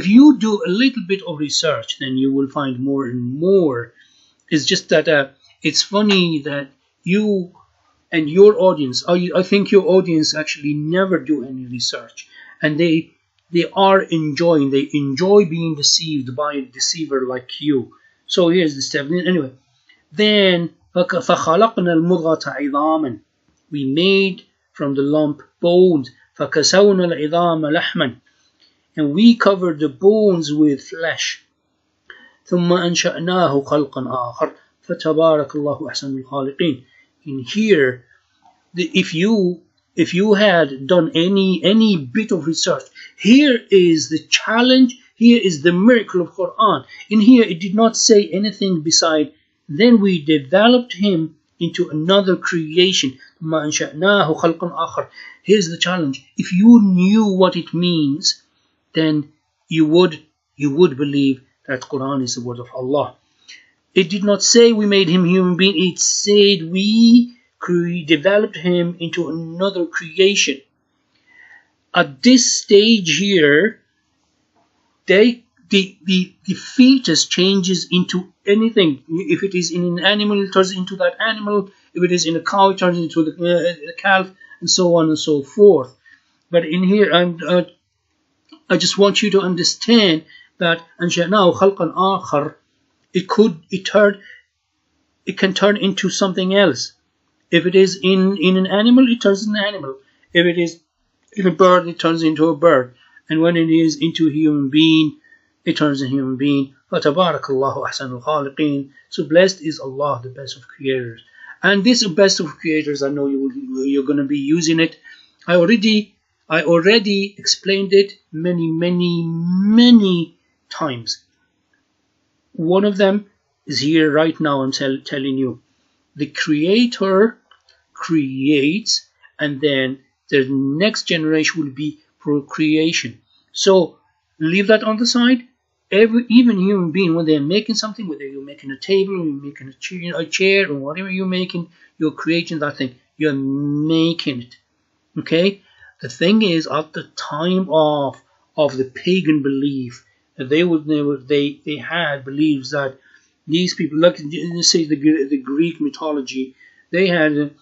you do a little bit of research, then you will find more and more. It's just that it's funny that you and your audience, I think your audience actually never do any research, and they enjoy being deceived by a deceiver like you. So here's the step. Anyway, then فَخَلَقْنَا الْمُضْغَةَ عِظَامًا. We made from the lump bones. فَكَسَوْنَا الْعِظَامَ لَحْمًا. And we covered the bones with flesh. ثُمَّ أَنْشَأْنَاهُ خَلْقًا آخَرَ فَتَبَارَكَ اللَّهُ أَحْسَنُ الْخَالِقِينَ. In here, if you had done any bit of research, here is the challenge, here is the miracle of Quran. In here it did not say anything beside, then we developed him into another creation. Here's the challenge. If you knew what it means, then you would believe that Quran is the word of Allah. It did not say we made him human being, it said we developed him into another creation. At this stage here, the fetus changes into anything. If it is in an animal, it turns into that animal. If it is in a cow, it turns into the calf, and so on and so forth. But in here, I just want you to understand that أَنْشَأْنَاهُ خَلْقًا آخَرَ. It can turn into something else. If it is in an animal, it turns into an animal. If it is in a bird, it turns into a bird. And when it is into a human being, it turns into a human being. فَتَبَارَكَ اللَّهُ أَحْسَنُ الْخَالِقِينَ. So blessed is Allah, the best of creators. And this best of creators, I know you're going to be using it. I already explained it many times. One of them is here right now. I'm telling you. The Creator creates, and then the next generation will be procreation. So Leave that on the side. Even human being, when they're making something, whether you're making a table, you're making a chair, or whatever you're making, you're creating that thing. You're making it. Okay? The thing is, at the time of the pagan belief, they had beliefs that these people, like say the Greek mythology, they had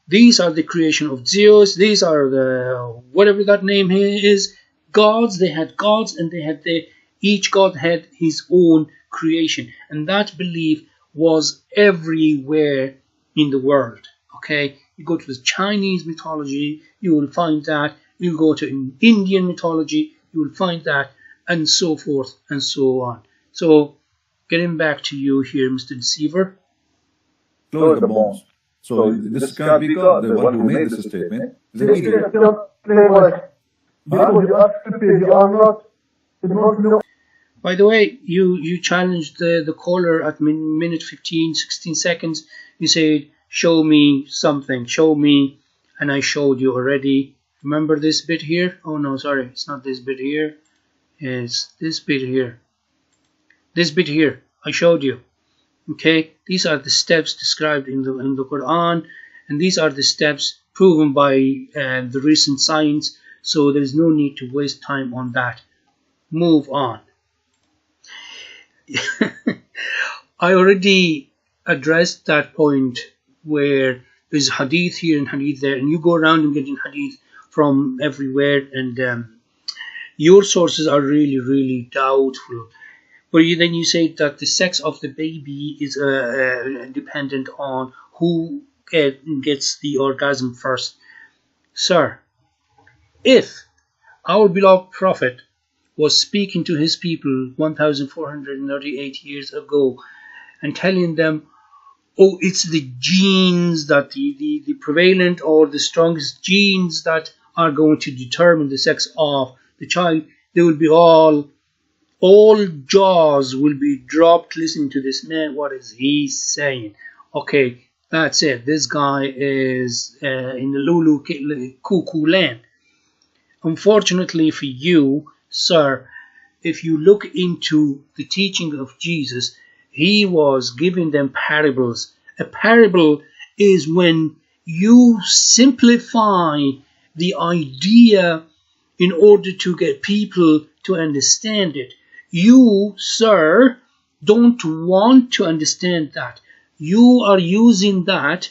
these are the creation of Zeus, these are the whatever that name is, gods. They had gods, and each god had his own creation, and that belief was everywhere in the world. Okay, you go to the Chinese mythology, you will find that. You go to Indian mythology, you will find that, and so forth and so on. So, getting back to you here, Mr. Deceiver. Close the bones. So this can't be God, the one who made this statement. Because you are stupid, you are not. You don't know. By the way, you challenged the caller at minute 15, 16 seconds. You said, show me something, show me, and I showed you already. Remember this bit here? Oh no, sorry, it's not this bit here. It's this bit here. This bit here, I showed you. Okay, these are the steps described in the Quran, and these are the steps proven by the recent science, so there is no need to waste time on that. Move on. I already addressed that point where there's hadith here and hadith there, and you go around and getting hadith from everywhere, and your sources are really, really doubtful. But then you say that the sex of the baby is dependent on who gets the orgasm first. Sir, if our beloved Prophet was speaking to his people 1438 years ago and telling them, oh, it's the genes that the prevalent or the strongest genes that are going to determine the sex of the child, they will be all jaws will be dropped listening to this man. What is he saying? Okay, that's it. This guy is in the Lulu cuckoo land. Unfortunately for you, sir, if you look into the teaching of Jesus, he was giving them parables. A parable is when you simplify the idea in order to get people to understand it. You, sir, don't want to understand that. You are using that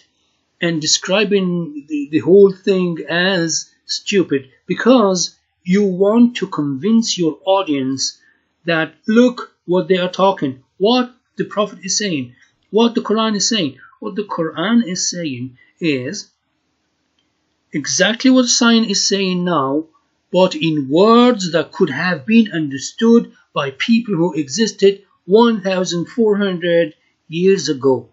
and describing the whole thing as stupid because you want to convince your audience that look what they are talking, what the Prophet is saying, what the Quran is saying. What the Quran is saying is exactly what science is saying now, but in words that could have been understood by people who existed 1,400 years ago.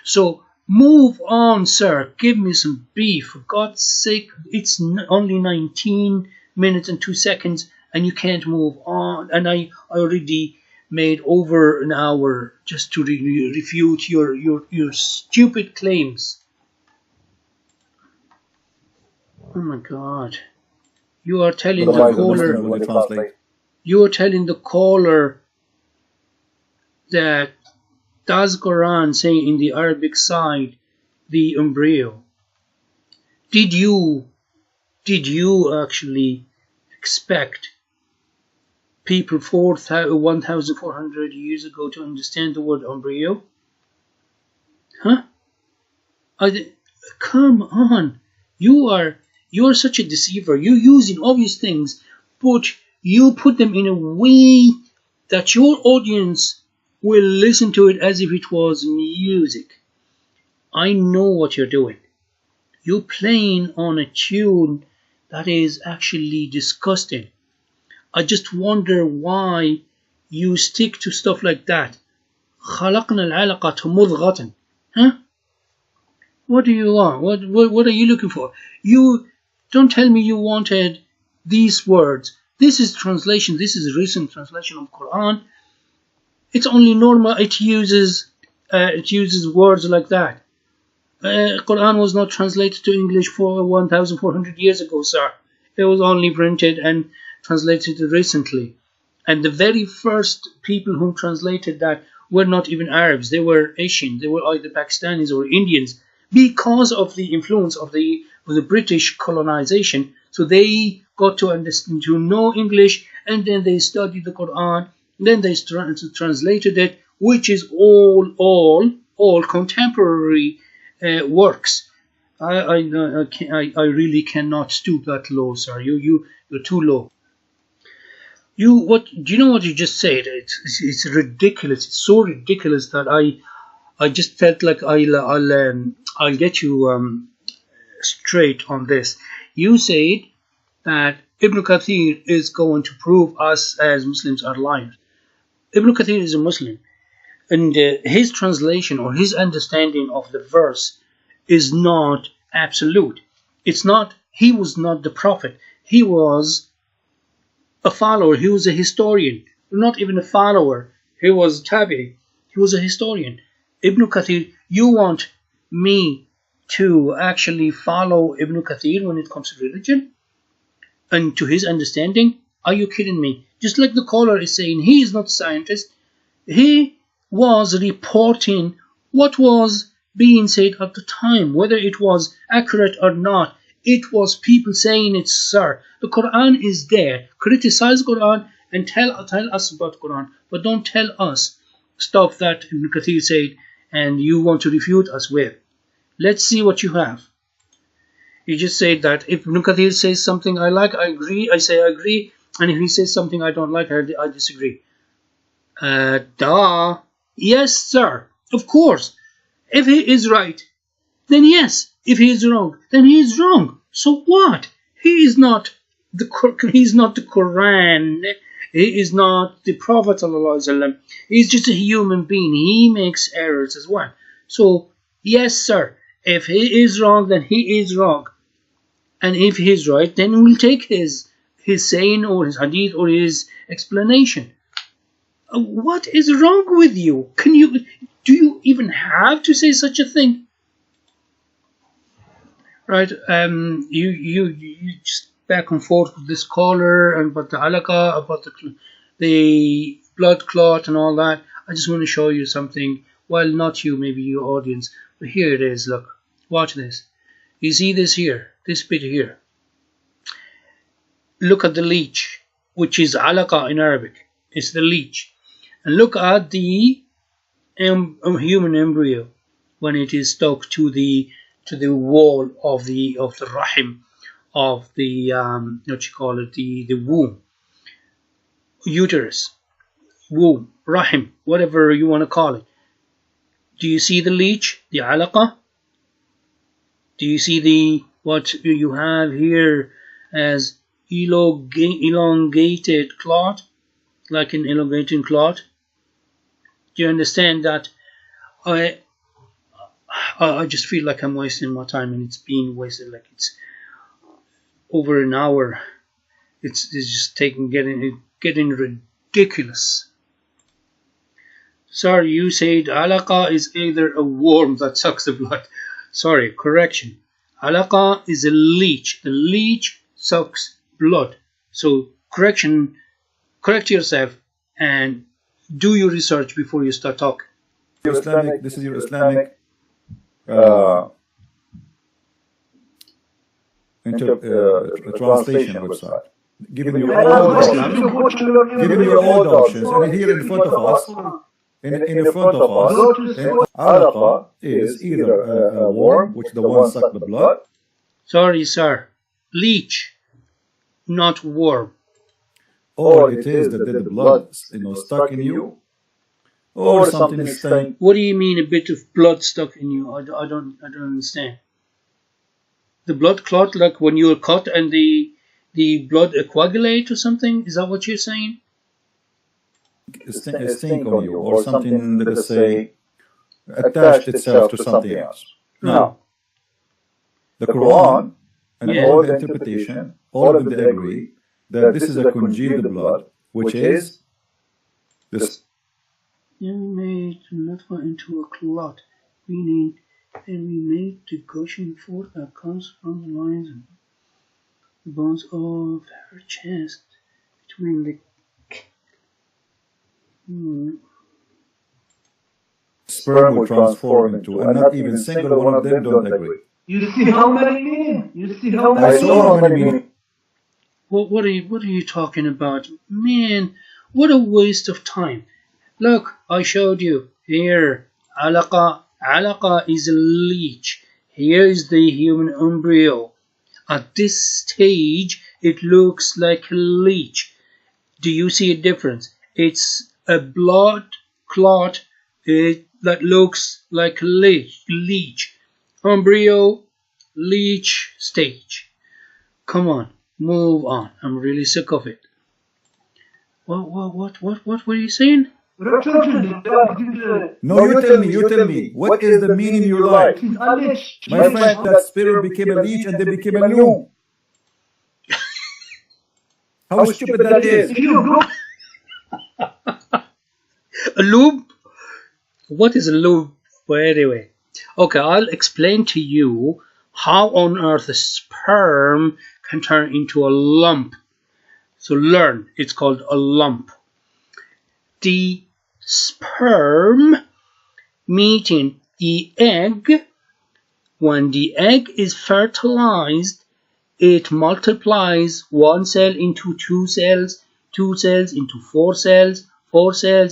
So move on, sir. Give me some beef. For God's sake, it's only 19 minutes and 2 seconds and you can't move on. And I already made over an hour just to refute your stupid claims. Oh my God. You are telling the caller... You are telling the caller that does Quran say in the Arabic side the embryo? Did you actually expect people 1,400 years ago to understand the word embryo? Huh? Come on, you are such a deceiver. You're using obvious things, but you put them in a way that your audience will listen to it as if it was music. I know what you're doing. You're playing on a tune that is actually disgusting. I just wonder why you stick to stuff like that. خلقنا العلقة مضغة. Huh? What do you want? What are you looking for? You don't tell me you wanted these words. This is translation. This is a recent translation of Quran. It's only normal. It uses words like that. Quran was not translated to English for 1,400 years ago, sir. It was only printed and translated it recently. And the very first people who translated that were not even Arabs. They were Asian. They were either Pakistanis or Indians because of the influence of the British colonization. So they got to understand, to know English, and then they studied the Quran. Then they translated it, which is all contemporary works. I really cannot stoop that low, sir. You're too low. Do you know what you just said? It's ridiculous. It's so ridiculous that I just felt like I'll get you straight on this. You said that Ibn Kathir is going to prove us as Muslims are liars. Ibn Kathir is a Muslim, and his translation or his understanding of the verse is not absolute. It's not. He was not the prophet. He was a follower. He was a historian. Not even a follower. He was tabi. He was a historian. Ibn Kathir, you want me to actually follow Ibn Kathir when it comes to religion and to his understanding? Are you kidding me? Just like the caller is saying, he is not a scientist. He was reporting what was being said at the time, whether it was accurate or not. It was people saying it, sir. The Quran is there. Criticize Quran and tell us about Quran, but don't tell us stuff that Ibn Kathir said and you want to refute us with. Let's see what you have. You just said that if Ibn Kathir says something I like, I agree. I say I agree, and if he says something I don't like, I disagree. Yes, sir. Of course. If he is right, then yes. If he is wrong, then he is wrong. So what? He is not the Quran. He is not the Prophet ﷺ. He's just a human being. He makes errors as well. So yes, sir. If he is wrong, then he is wrong. And if he is right, then we'll take his saying or his hadith or his explanation. What is wrong with you? Do you even have to say such a thing? Right, you just back and forth with this caller and about the alaqa, about the blood clot and all that. I just want to show you something. Well, not you, maybe your audience, but here it is. Look, watch this. You see this here, this bit here. Look at the leech, which is alaqa in Arabic. It's the leech, and look at the human embryo when it is stuck to the wall of the rahim of the the womb, uterus, womb, rahim, whatever you want to call it. Do you see the leech, the alaqa? Do you see what you have here as elongated clot, like an elongated clot? Do you understand that? I just feel like I'm wasting my time, and it's being wasted. Like it's over an hour. It's just getting ridiculous. Sorry, you said alaqa is either a worm that sucks the blood. Sorry, correction. Alaqa is a leech. The leech sucks blood. So correct yourself and do your research before you start talking. This is your Islamic translation website. Giving you all options, and here in front of us, alaqa is either a worm, which the one suck the blood. Sorry, sir, leech, not worm. Or it is that the blood, stuck in you, or something is staying. What do you mean a bit of blood stuck in you? I don't understand. The blood clot, like when you're cut and the blood coagulate or something? Is that what you're saying? A stink on you, or something, let us say, attached itself to something else. Now, the Quran and all the interpretation, all of them they agree that this is a congealed blood, which is this. You made nutfa into a clot, meaning and we made the gushing forth that comes from the lines and the bones of her chest. between the sperm will transform into, and not even single one of them don't agree. You see how many meaning? You see how I many saw how many meaning. what are you talking about? Man, what a waste of time. Look, I showed you here. Alaqa is a leech. Here is the human embryo. At this stage, it looks like a leech. Do you see a difference? It's a blood clot that looks like a leech. Embryo, leech stage. Come on, move on. I'm really sick of it. What were you saying? No, you tell me. What is the meaning you like? My friend, that sperm became a leech and then became a new. How stupid that is. A lube? What is a lube? Well, anyway. Okay, I'll explain to you how on earth a sperm can turn into a lump. So learn, it's called a lump. The sperm meeting the egg, when the egg is fertilized, it multiplies one cell into two cells into four cells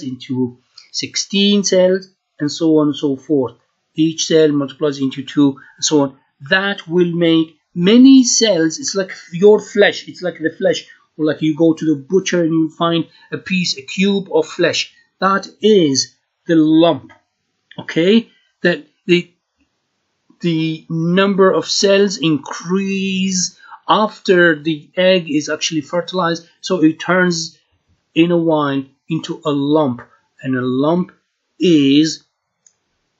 into 16 cells, and so on and so forth. Each cell multiplies into two, and so on. That will make many cells. It's like your flesh. It's like the flesh. Or like you go to the butcher and you find a cube of flesh. That is the lump. Okay? That the number of cells increase after the egg is actually fertilized, so it turns in a while into a lump. And a lump is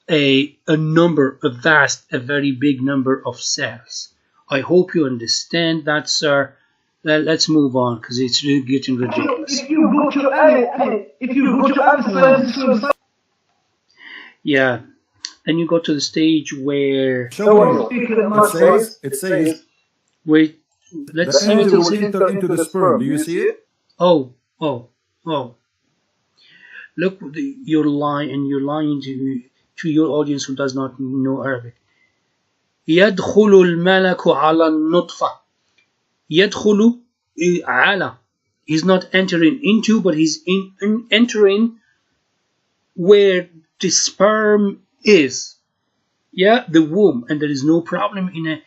a very big number of cells. I hope you understand that, sir. Let's move on, because it's really getting ridiculous. If you go to answer, yeah, then you go to the stage where it says wait, let's see what it will says. enter into the sperm. Do you see it? Oh. Look, you're lying to your audience who does not know Arabic. يدخل الملك على النطفة. يدخل على. He's not entering into, but he's entering where the sperm is. Yeah, the womb, and there is no problem in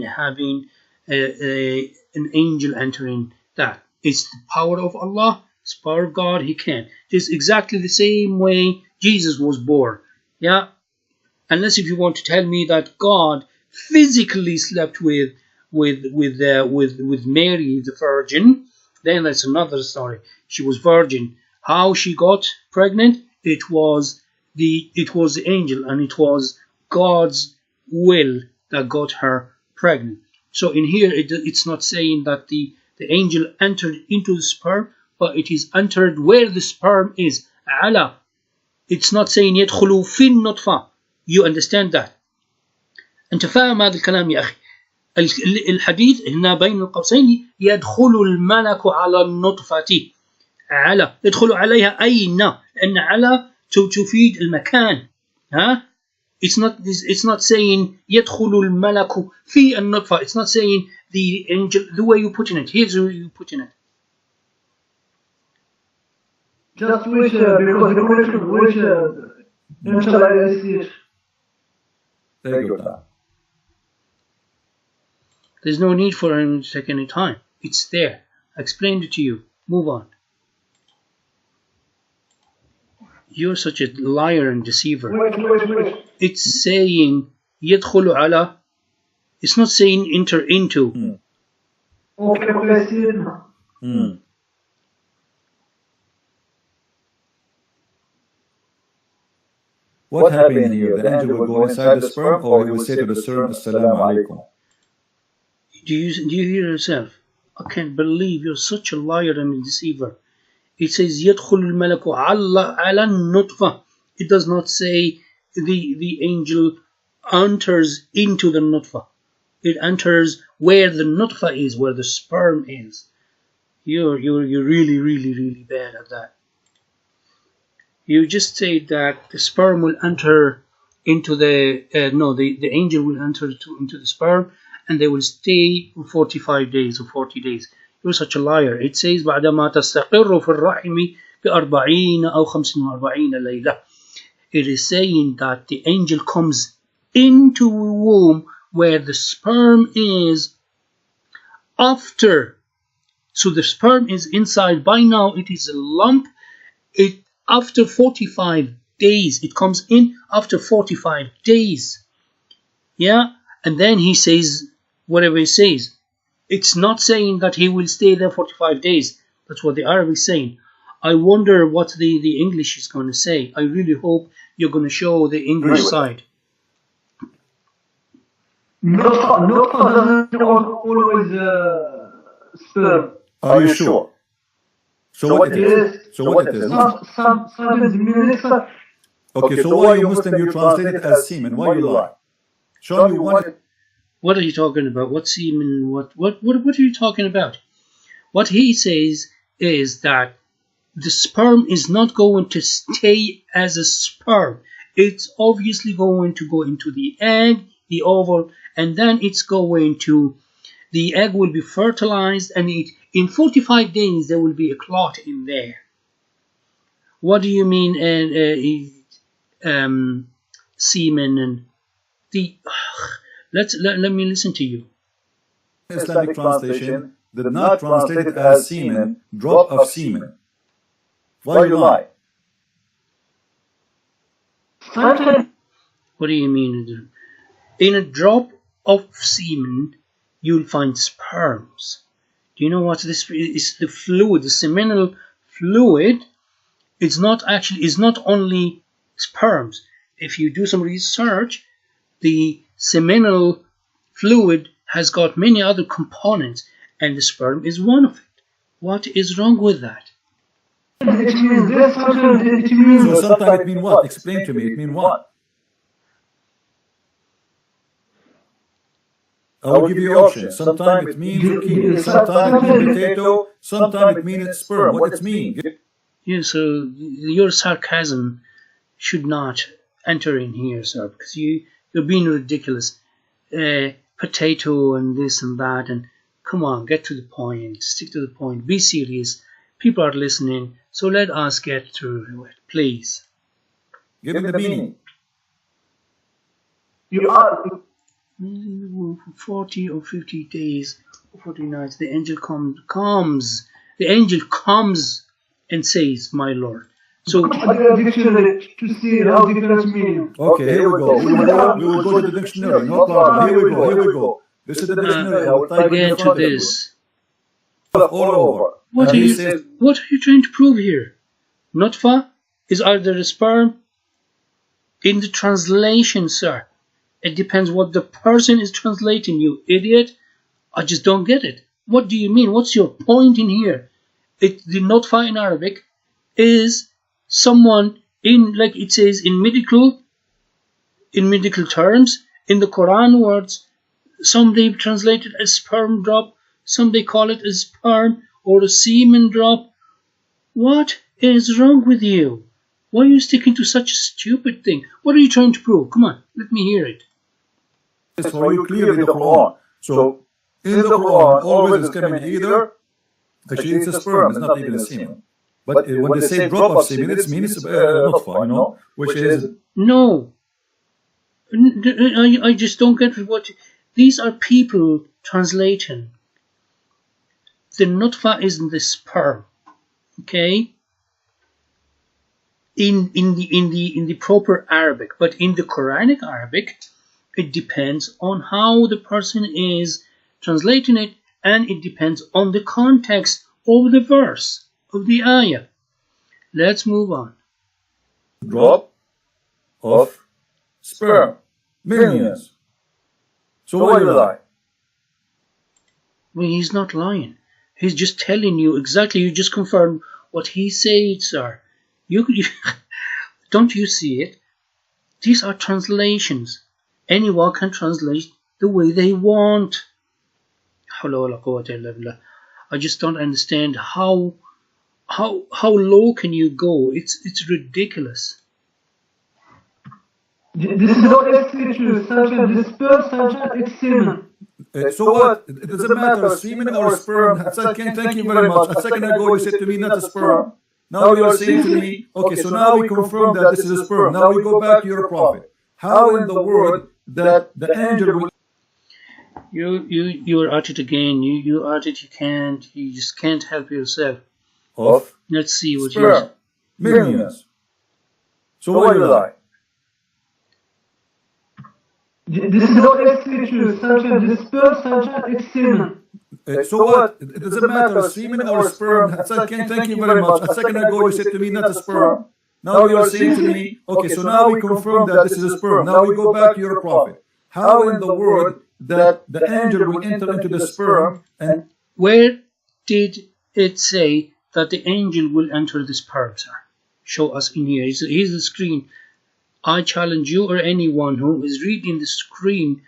having an angel entering that. It's the power of Allah. It's the power of God. He can. It's exactly the same way Jesus was born. Yeah, unless if you want to tell me that God physically slept with Mary the Virgin, then that's another story. She was virgin. How she got pregnant? It was the angel, and it was God's will that got her pregnant. So in here, it's not saying that the angel entered into the sperm, but it is entered where the sperm is. Ala. It's not saying يدخل في النطفة. You understand that? أنت فاهم هذا الكلام يا أخي؟ الحديث هنا بين القوسين يدخل الملك على النطفة. على يدخل عليها أين؟ لأن على تفيد المكان. ها؟ It's not saying يدخل الملك في النطفة. It's not saying the angel, the way you putting it. Here's the way you putting it. just which because the question which shall I see it? Take your time. There's no need for him to take any time. It's there. I explained it to you. Move on. You're such a liar and deceiver. Wait. It's saying يدخل على. It's not saying enter into. Okay, I see it now. What happened here? The angel will go inside the sperm, or he will say to the sperm, Assalamu alaikum. Do you hear yourself? I can't believe you're such a liar and a deceiver. It says يدخل الملك على النطفة. It does not say the angel enters into the nutfa. It enters where the nutfa is, where the sperm is. You're really bad at that. You just say that the sperm will enter into the the angel will enter into the sperm, and they will stay for 45 days or 40 days. You're such a liar. It says بعدما تستقر في الرحم ب40 أو 45 ليلة. It is saying that the angel comes into a womb where the sperm is after. So the sperm is inside. By now it is a lump. It after 45 days. It comes in after 45 days. Yeah? And then he says whatever he says. It's not saying that he will stay there 45 days. That's what the Arabic is saying. I wonder what the English is going to say. I really hope you're going to show the English side. Not doesn't always sperm. Are you sure? So what it is? So what it is? Sometimes minutes. Okay, so why you Muslim you translate it as semen? Why you lie? Show me what. What are you talking about? What semen? What are you talking about? What he says is that the sperm is not going to stay as a sperm. It's obviously going to go into the egg, the oval, and then it's going to, the egg will be fertilized, and in 45 days there will be a clot in there. What do you mean, semen and the? Let me listen to you. Islamic translation did not translate it as semen, drop of semen. Why you lie? What do you mean? In a drop of semen, you'll find sperms. Do you know what this is? The fluid, the seminal fluid. It's not only sperms. If you do some research, the seminal fluid has got many other components, and the sperm is one of it. What is wrong with that? It means this, sometimes it means. So sometimes it means what? Explain to me. It means what? I will give you options. Sometimes it means zucchini. Sometimes it means potato. Sometimes it means sperm. What it means? Yeah, so your sarcasm should not enter in here, sir, because you're being ridiculous. Potato and this and that, and come on, get to the point. Stick to the point. Be serious. People are listening, so let us get through it, please. Give me the meaning. You are. 40 or 50 days, or 40 nights, the angel comes. The angel comes and says, "My Lord." So dictionary to see how different meaning. Okay, here we go. We will go to the dictionary. No problem. Here we go. This is the dictionary. I will type again to this. All over. What are you trying to prove here? Nutfa is either a sperm. In the translation, sir, it depends what the person is translating. You idiot! I just don't get it. What do you mean? What's your point in here? The nutfa in Arabic is someone in, like it says in medical terms, in the Quran words, some they translate it as sperm drop, some they call it a sperm or a semen drop. What is wrong with you? Why are you sticking to such a stupid thing? What are you trying to prove? Come on, let me hear it. It's for you clearly the Quran. So in the Quran, always is coming either, actually it's a sperm, it's not even a semen. But when they say drop of semen, it means nutfa, which is... No. I just don't get what... These are people translating. The nutfa isn't the sperm. Okay? In the proper Arabic. But in the Quranic Arabic, it depends on how the person is translating it, and it depends on the context of the verse, of the ayah. Let's move on. Drop of sperm. Millions. So why you lie? Well, he's not lying. He's just telling you exactly. You just confirmed what he said, sir. You don't you see it? These are translations. Anyone can translate the way they want. I I just don't understand how low can you go? It's ridiculous. This is not scripture, Sergeant. This sperm, Sergeant, it's semen. So what? It doesn't matter, semen or sperm. Thank you very much. A second ago you said to me not a sperm. Now you are saying to me, okay, so now we confirm that this is a sperm. Now we go back to your prophet. How in the world that the angel will... You're at it again. You're at it. You just can't help yourself. Of? Let's see what sperm. Millions. So why you lie? This is not scripture, Sergeant. This sperm, Sergeant, it's semen. So what? It doesn't matter, semen or sperm. Thank you very much. A second ago you said to me not a sperm. Now you are saying to me, okay, so now we confirm that this is a sperm. Now we go back to your prophet. How in the world that the angel will enter into the sperm and... Where did it say that the angel will enter the sperm, sir? Show us in here. Here's the screen. I challenge you or anyone who is reading the screen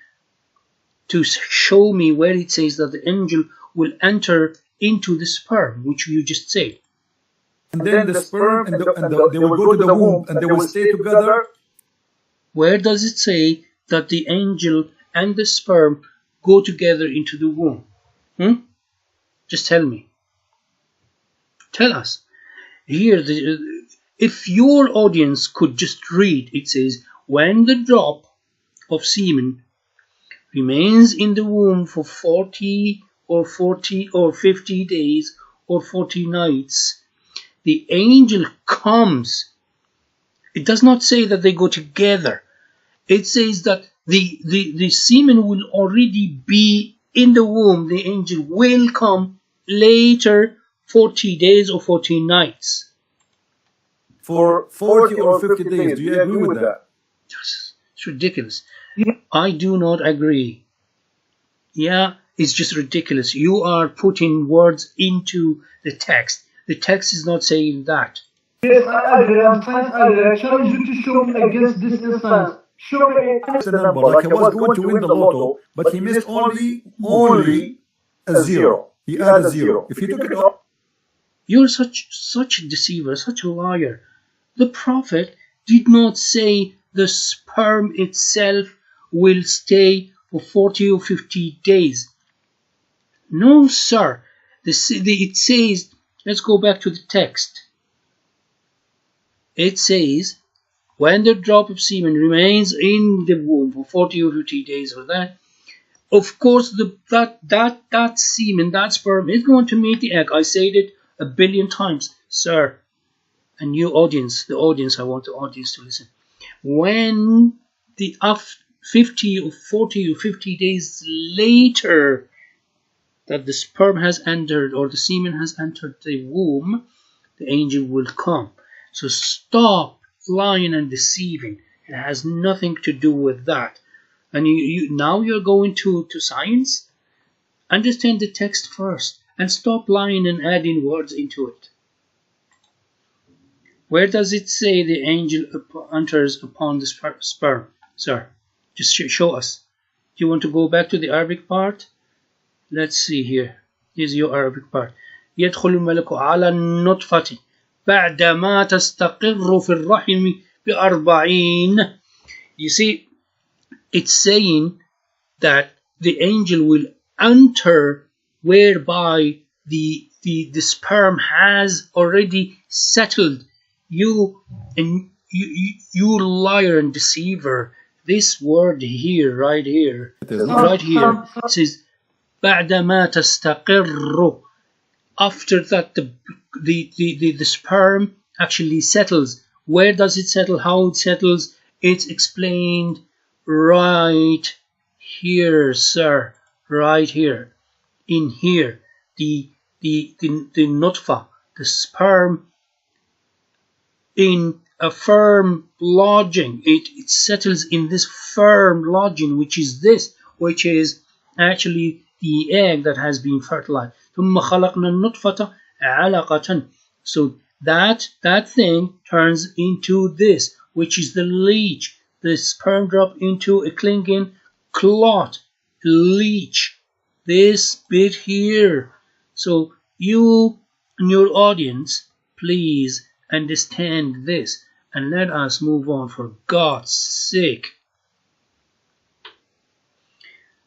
to show me where it says that the angel will enter into the sperm, which you just said. And then the sperm and they will go to the womb and they will stay together. Where does it say that the angel and the sperm go together into the womb? Just tell me. Tell us. Here, if your audience could just read, it says, when the drop of semen remains in the womb for 40 or 50 days or 40 nights, the angel comes. It does not say that they go together. It says that the semen will already be in the womb. The angel will come later, 40 days or 40 nights. For 40 or 50 days. Do you agree with that? It's ridiculous. I do not agree. Yeah, it's just ridiculous. You are putting words into the text. The text is not saying that. Yes, I agree. I'm trying to challenge you to show me against this instance. Show me the number. Like he was going to win the lotto, but he missed only a zero. He added a zero. If he took it off... You're such a deceiver, such a liar. The prophet did not say the sperm itself will stay for 40 or 50 days. No, sir. It says, let's go back to the text. It says, when the drop of semen remains in the womb for 40 or 50 days or that, of course that semen, that sperm is going to meet the egg. I said it a billion times, sir. And you audience, I want the audience to listen. When the 50 or 40 or 50 days later that the sperm has entered or the semen has entered the womb, the angel will come. So stop lying and deceiving. It has nothing to do with that. And now you're going to science? Understand the text first and stop lying and adding words into it. Where does it say the angel enters upon the sperm? Sir, just show us. Do you want to go back to the Arabic part? Let's see here. Here's your Arabic part. يدخل الملك على النطفة بعدما تستقر في الرحم ب40. You see, it's saying that the angel will enter whereby the sperm has already settled. You liar and deceiver. This word here, right here, it says بعدما تستقر. After that, the sperm actually settles. Where does it settle? How it settles? It's explained right here, sir. Right here, in here, the nutfa, the sperm, in a firm lodging. It settles in this firm lodging, which is actually the egg that has been fertilized. ثم خلقنا النطفة علقة. So that thing turns into this, which is the leech. The sperm drop into a clinging clot, leech. This bit here. So You and your audience, please understand this and let us move on for God's sake.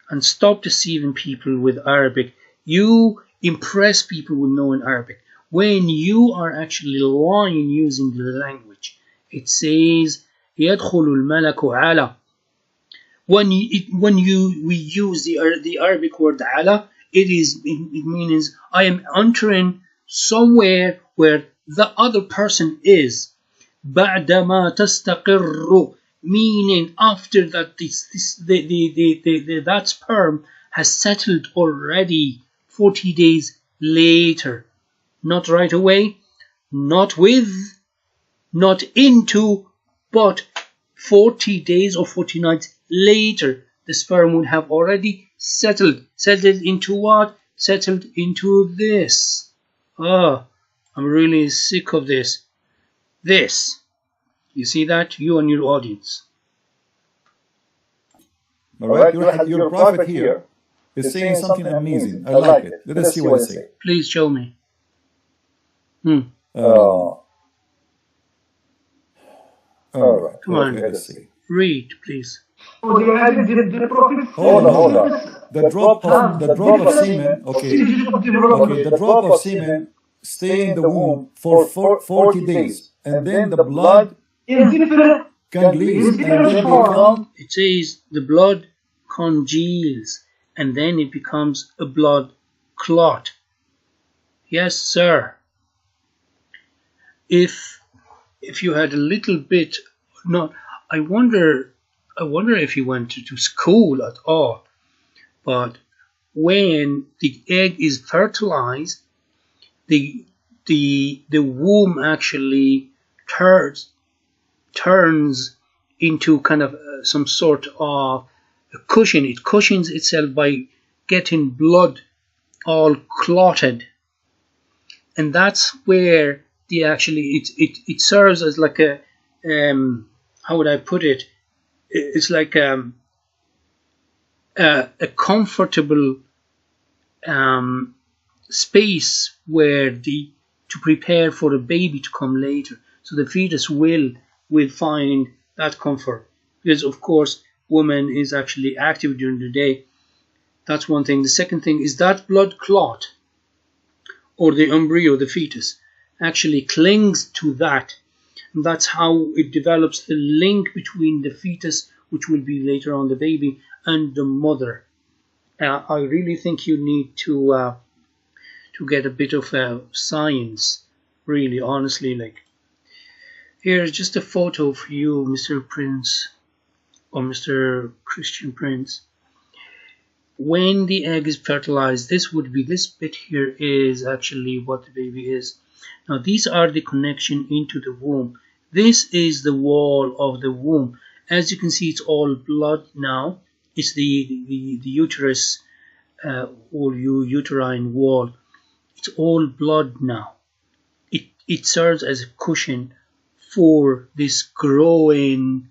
And stop deceiving people with Arabic. You impress people with knowing Arabic. When you are actually lying using the language, it says يدخل الملك على. When we use the Arabic word ala, it means I am entering somewhere where the other person is. بعدما تستقر, meaning after that that sperm has settled already 40 days later. Not right away, not with, not into, but 40 days or 40 nights later, the sperm would have already settled. Settled into what? Settled into this. Oh, I'm really sick of this. This. You see that? You and your audience. Alright, your prophet here is saying something amazing. I like it. Let us see what he says. Please show me. Alright, come on. Let's see. Read, please. Hold on. The drop of semen, okay, the drop of semen stay in the womb for 40 days, and then the blood congeals, and then become. It says the blood congeals, and then it becomes a blood clot. Yes, sir. If you had a little bit, no, I wonder if you went to school at all. But when the egg is fertilized, the womb actually turns into kind of some sort of a cushion. It cushions itself by getting blood all clotted, and that's where it serves as like a how would I put it? It's like a comfortable space where to prepare for a baby to come later. So the fetus will find that comfort, because of course woman is actually active during the day. That's one thing. The second thing is that blood clot, or the embryo, the fetus, actually clings to that. And that's how it develops the link between the fetus, which will be later on the baby, and the mother. I really think you need to get a bit of science, really, honestly. Like, here's just a photo for you, Mr. Prince, or Mr. Christian Prince. When the egg is fertilized, this bit here is actually what the baby is. Now these are the connection into the womb. This is the wall of the womb. As you can see, it's all blood now. It's the uterus or uterine wall. It's all blood now. It serves as a cushion for this growing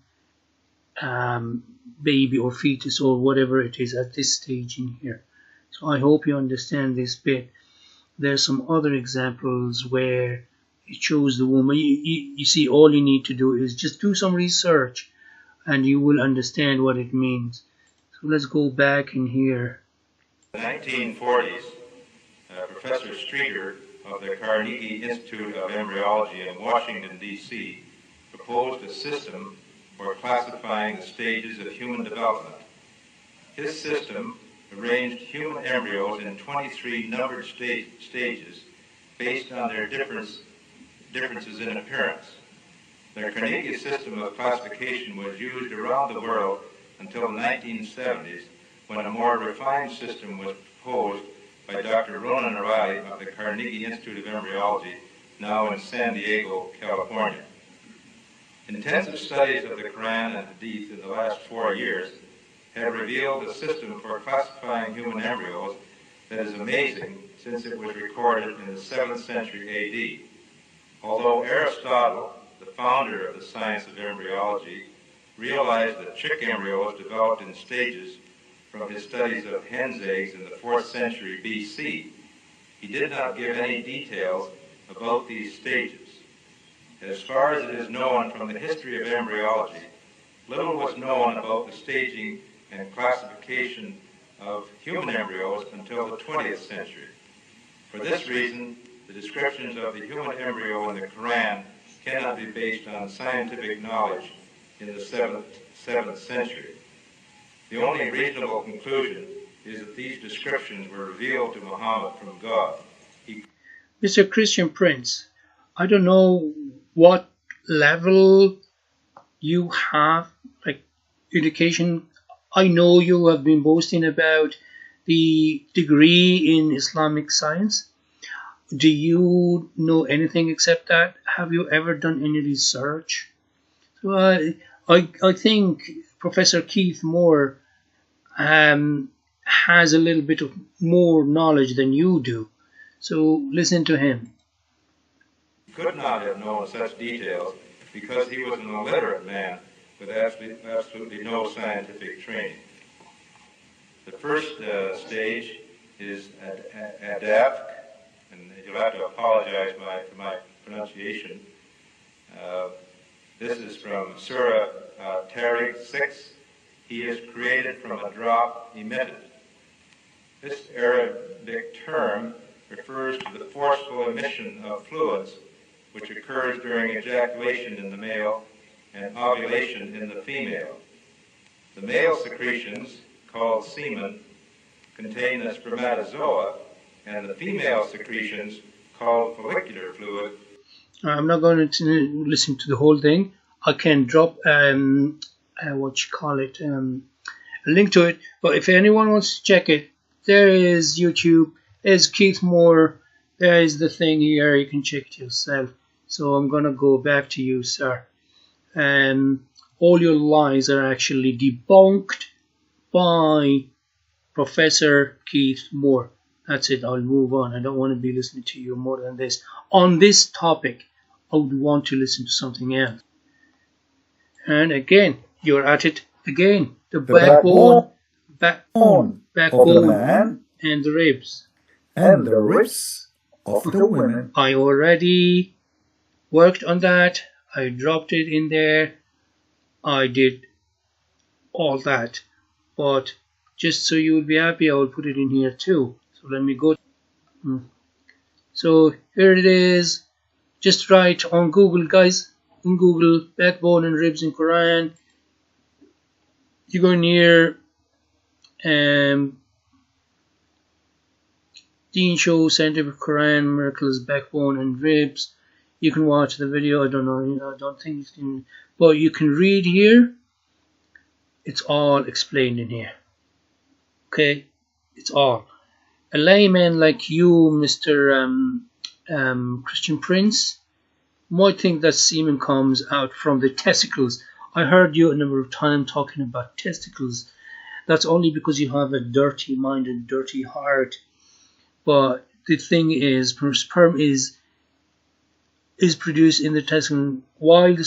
baby or fetus or whatever it is at this stage in here. So I hope you understand this bit. There's some other examples where it shows the womb. You see, all you need to do is just do some research and you will understand what it means. So let's go back in here. In the 1940s, Professor Streeter of the Carnegie Institute of Embryology in Washington, D.C. proposed a system for classifying the stages of human development. His system arranged human embryos in 23 numbered stages based on their differences in appearance. The Carnegie system of classification was used around the world until the 1970s, when a more refined system was proposed by Dr. Ronan O'Reilly of the Carnegie Institute of Embryology, now in San Diego, California. Intensive studies of the Quran and Hadith in the last 4 years have revealed a system for classifying human embryos that is amazing, since it was recorded in the 7th century A.D. Although Aristotle, the founder of the science of embryology, realized that chick embryos developed in stages from his studies of hen's eggs in the 4th century B.C., He did not give any details about these stages. As far as it is known from the history of embryology, little was known about the staging and classification of human embryos until the 20th century. For this reason, the descriptions of the human embryo in the Quran cannot be based on scientific knowledge in the 7th century. The only reasonable conclusion is that these descriptions were revealed to Muhammad from God. Mr. Christian Prince, I don't know what level you have, like, education. I know you have been boasting about the degree in Islamic science. Do you know anything except that? Have you ever done any research? So I think Professor Keith Moore has a little bit of more knowledge than you do. So listen to him. He could not have known such details because he was an illiterate man with absolutely no scientific training. The first stage is adaf, and you'll have to apologize for my pronunciation. This is from Surah Tariq 6. He is created from a drop emitted. This Arabic term refers to the forceful emission of fluids which occurs during ejaculation in the male and ovulation in the female. The male secretions, called semen, contain a spermatozoa, and the female secretions, called follicular fluid. I'm not going to listen to the whole thing. I can drop a link to it, but if anyone wants to check it, there is YouTube, there's Keith Moore, there is the thing here, you can check it yourself. So I'm going to go back to you, sir. All your lies are actually debunked by Professor Keith Moore. That's it, I'll move on. I don't want to be listening to you more than this. On this topic, I would want to listen to something else. And again, you're at it again. The backbone of the man and the ribs. and the ribs of the women. I already worked on that. I dropped it in there. I did all that. But just so you will be happy, I will put it in here too. So let me go. So here it is. Just write on Google, guys. In Google, backbone and ribs in Quran. You go near Dean Show Scientific Quran Miracles Backbone and Ribs. You can watch the video. I don't know. I don't think it's in, but you can read here. It's all explained in here. Okay, it's all. A layman like you, Mr. Christian Prince, might think that semen comes out from the testicles. I heard you a number of times talking about testicles. That's only because you have a dirty mind and dirty heart. But the thing is, sperm is produced in the testicle. While the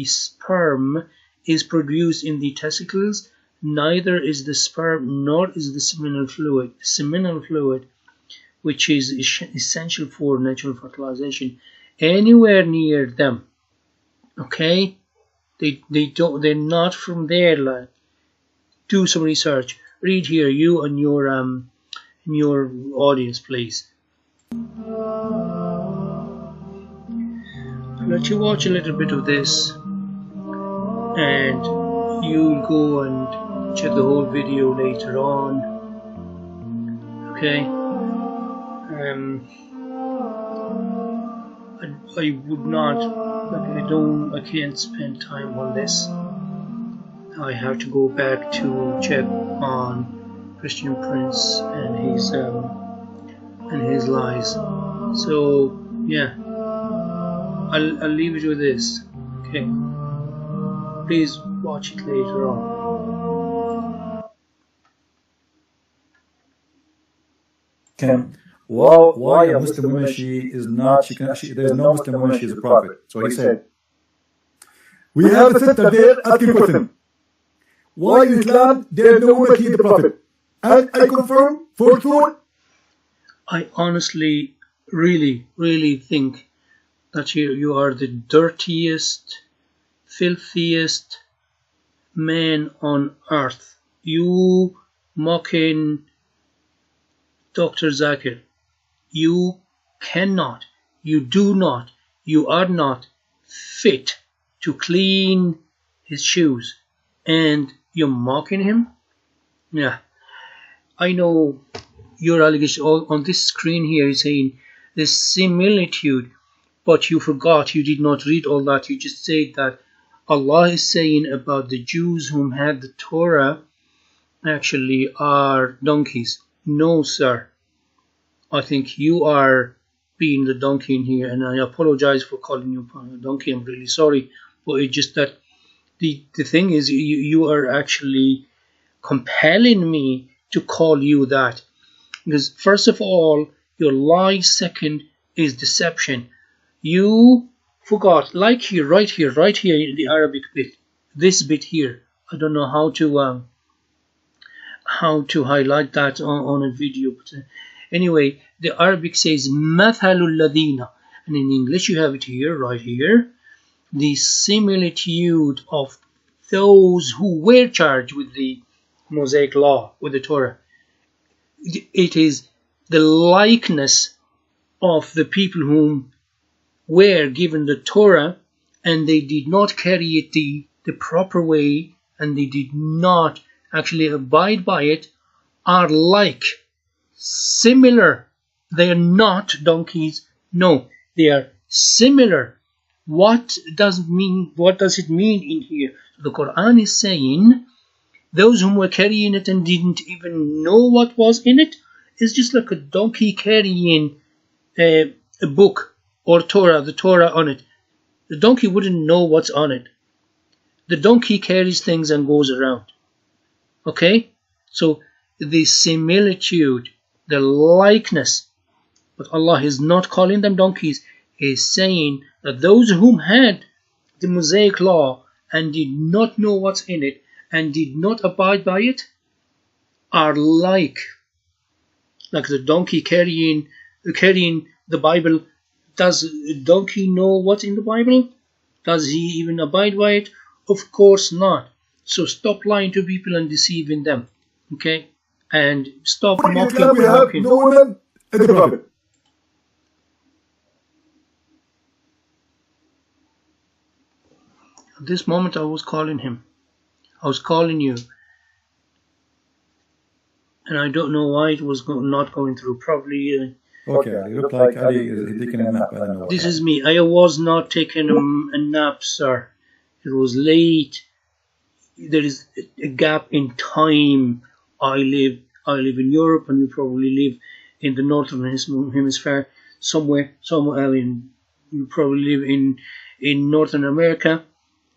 sperm is produced in the testicles, neither is the sperm nor is the seminal fluid. Seminal fluid, which is essential for natural fertilization, anywhere near them. Okay, they're not from there. Like, do some research. Read here, you and your audience, please. I'll let you watch a little bit of this, and you'll go and check the whole video later on. Okay. I would not, I can't spend time on this. I have to go back to check on Christian Prince and his lies. So yeah, I'll leave it with this. Okay, please watch it later on. Why a Muslim woman she is not, there's no Muslim woman she is a prophet. So he said, we have a center there asking question. Why in Islam there is no woman she is a prophet? And I confirm for sure I honestly, really think that you are the dirtiest, filthiest man on earth. You mocking Dr. Zakir. You cannot, you do not, you are not fit to clean his shoes. And you're mocking him? Yeah. I know your allegation on this screen here is saying the similitude, but you forgot, you did not read all that. You just said that Allah is saying about the Jews whom had the Torah actually are donkeys. No, sir. I think you are being the donkey in here, and I apologize for calling you a donkey. I'm really sorry, but it's just that the thing is, you are actually compelling me to call you that. Because first of all, your lie, second is deception. You forgot, like here, right here in the Arabic bit, this bit here. I don't know how to highlight that on a video, but anyway, the Arabic says mathalul ladina, and in English you have it here, right here, the similitude of those who were charged with the Mosaic law, with the Torah. It is the likeness of the people whom were given the Torah and they did not carry it the proper way, and they did not actually abide by it, are like, similar. They are not donkeys. No, they are similar. What does it mean in here? The Quran is saying those whom were carrying it and didn't even know what was in it is just like a donkey carrying a book or Torah, the Torah on it. The donkey wouldn't know what's on it. The donkey carries things and goes around. Okay? So the similitude, the likeness, but Allah is not calling them donkeys. He is saying that those whom had the Mosaic law and did not know what's in it and did not abide by it are like the donkey carrying the Bible. Does a donkey know what's in the Bible? Does he even abide by it? Of course not. So stop lying to people and deceiving them. Okay? And stop mocking. No women in the Prophet. At this moment I was calling him. I was calling you. And I don't know why it was not going through. Probably... Okay, you look like Ali is taking a nap. I don't know. This is me. I was not taking a nap, sir. It was late. There is a gap in time. I live in Europe, and you probably live in the northern hemisphere, somewhere in. You probably live in Northern America,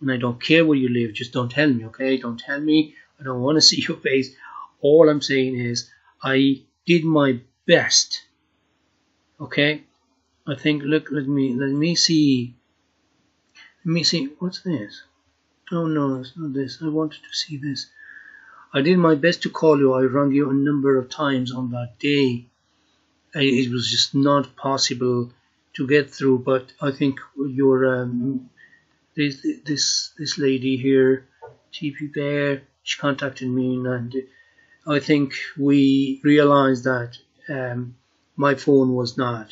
and I don't care where you live. Just don't tell me, okay? Don't tell me. I don't want to see your face. All I'm saying is I did my best. Okay, I think. Look, let me see. What's this? Oh no, it's not this. I wanted to see this. I did my best to call you. I rang you a number of times on that day. It was just not possible to get through. But I think your this lady here, TP Bear, she contacted me, and I think we realized that my phone was not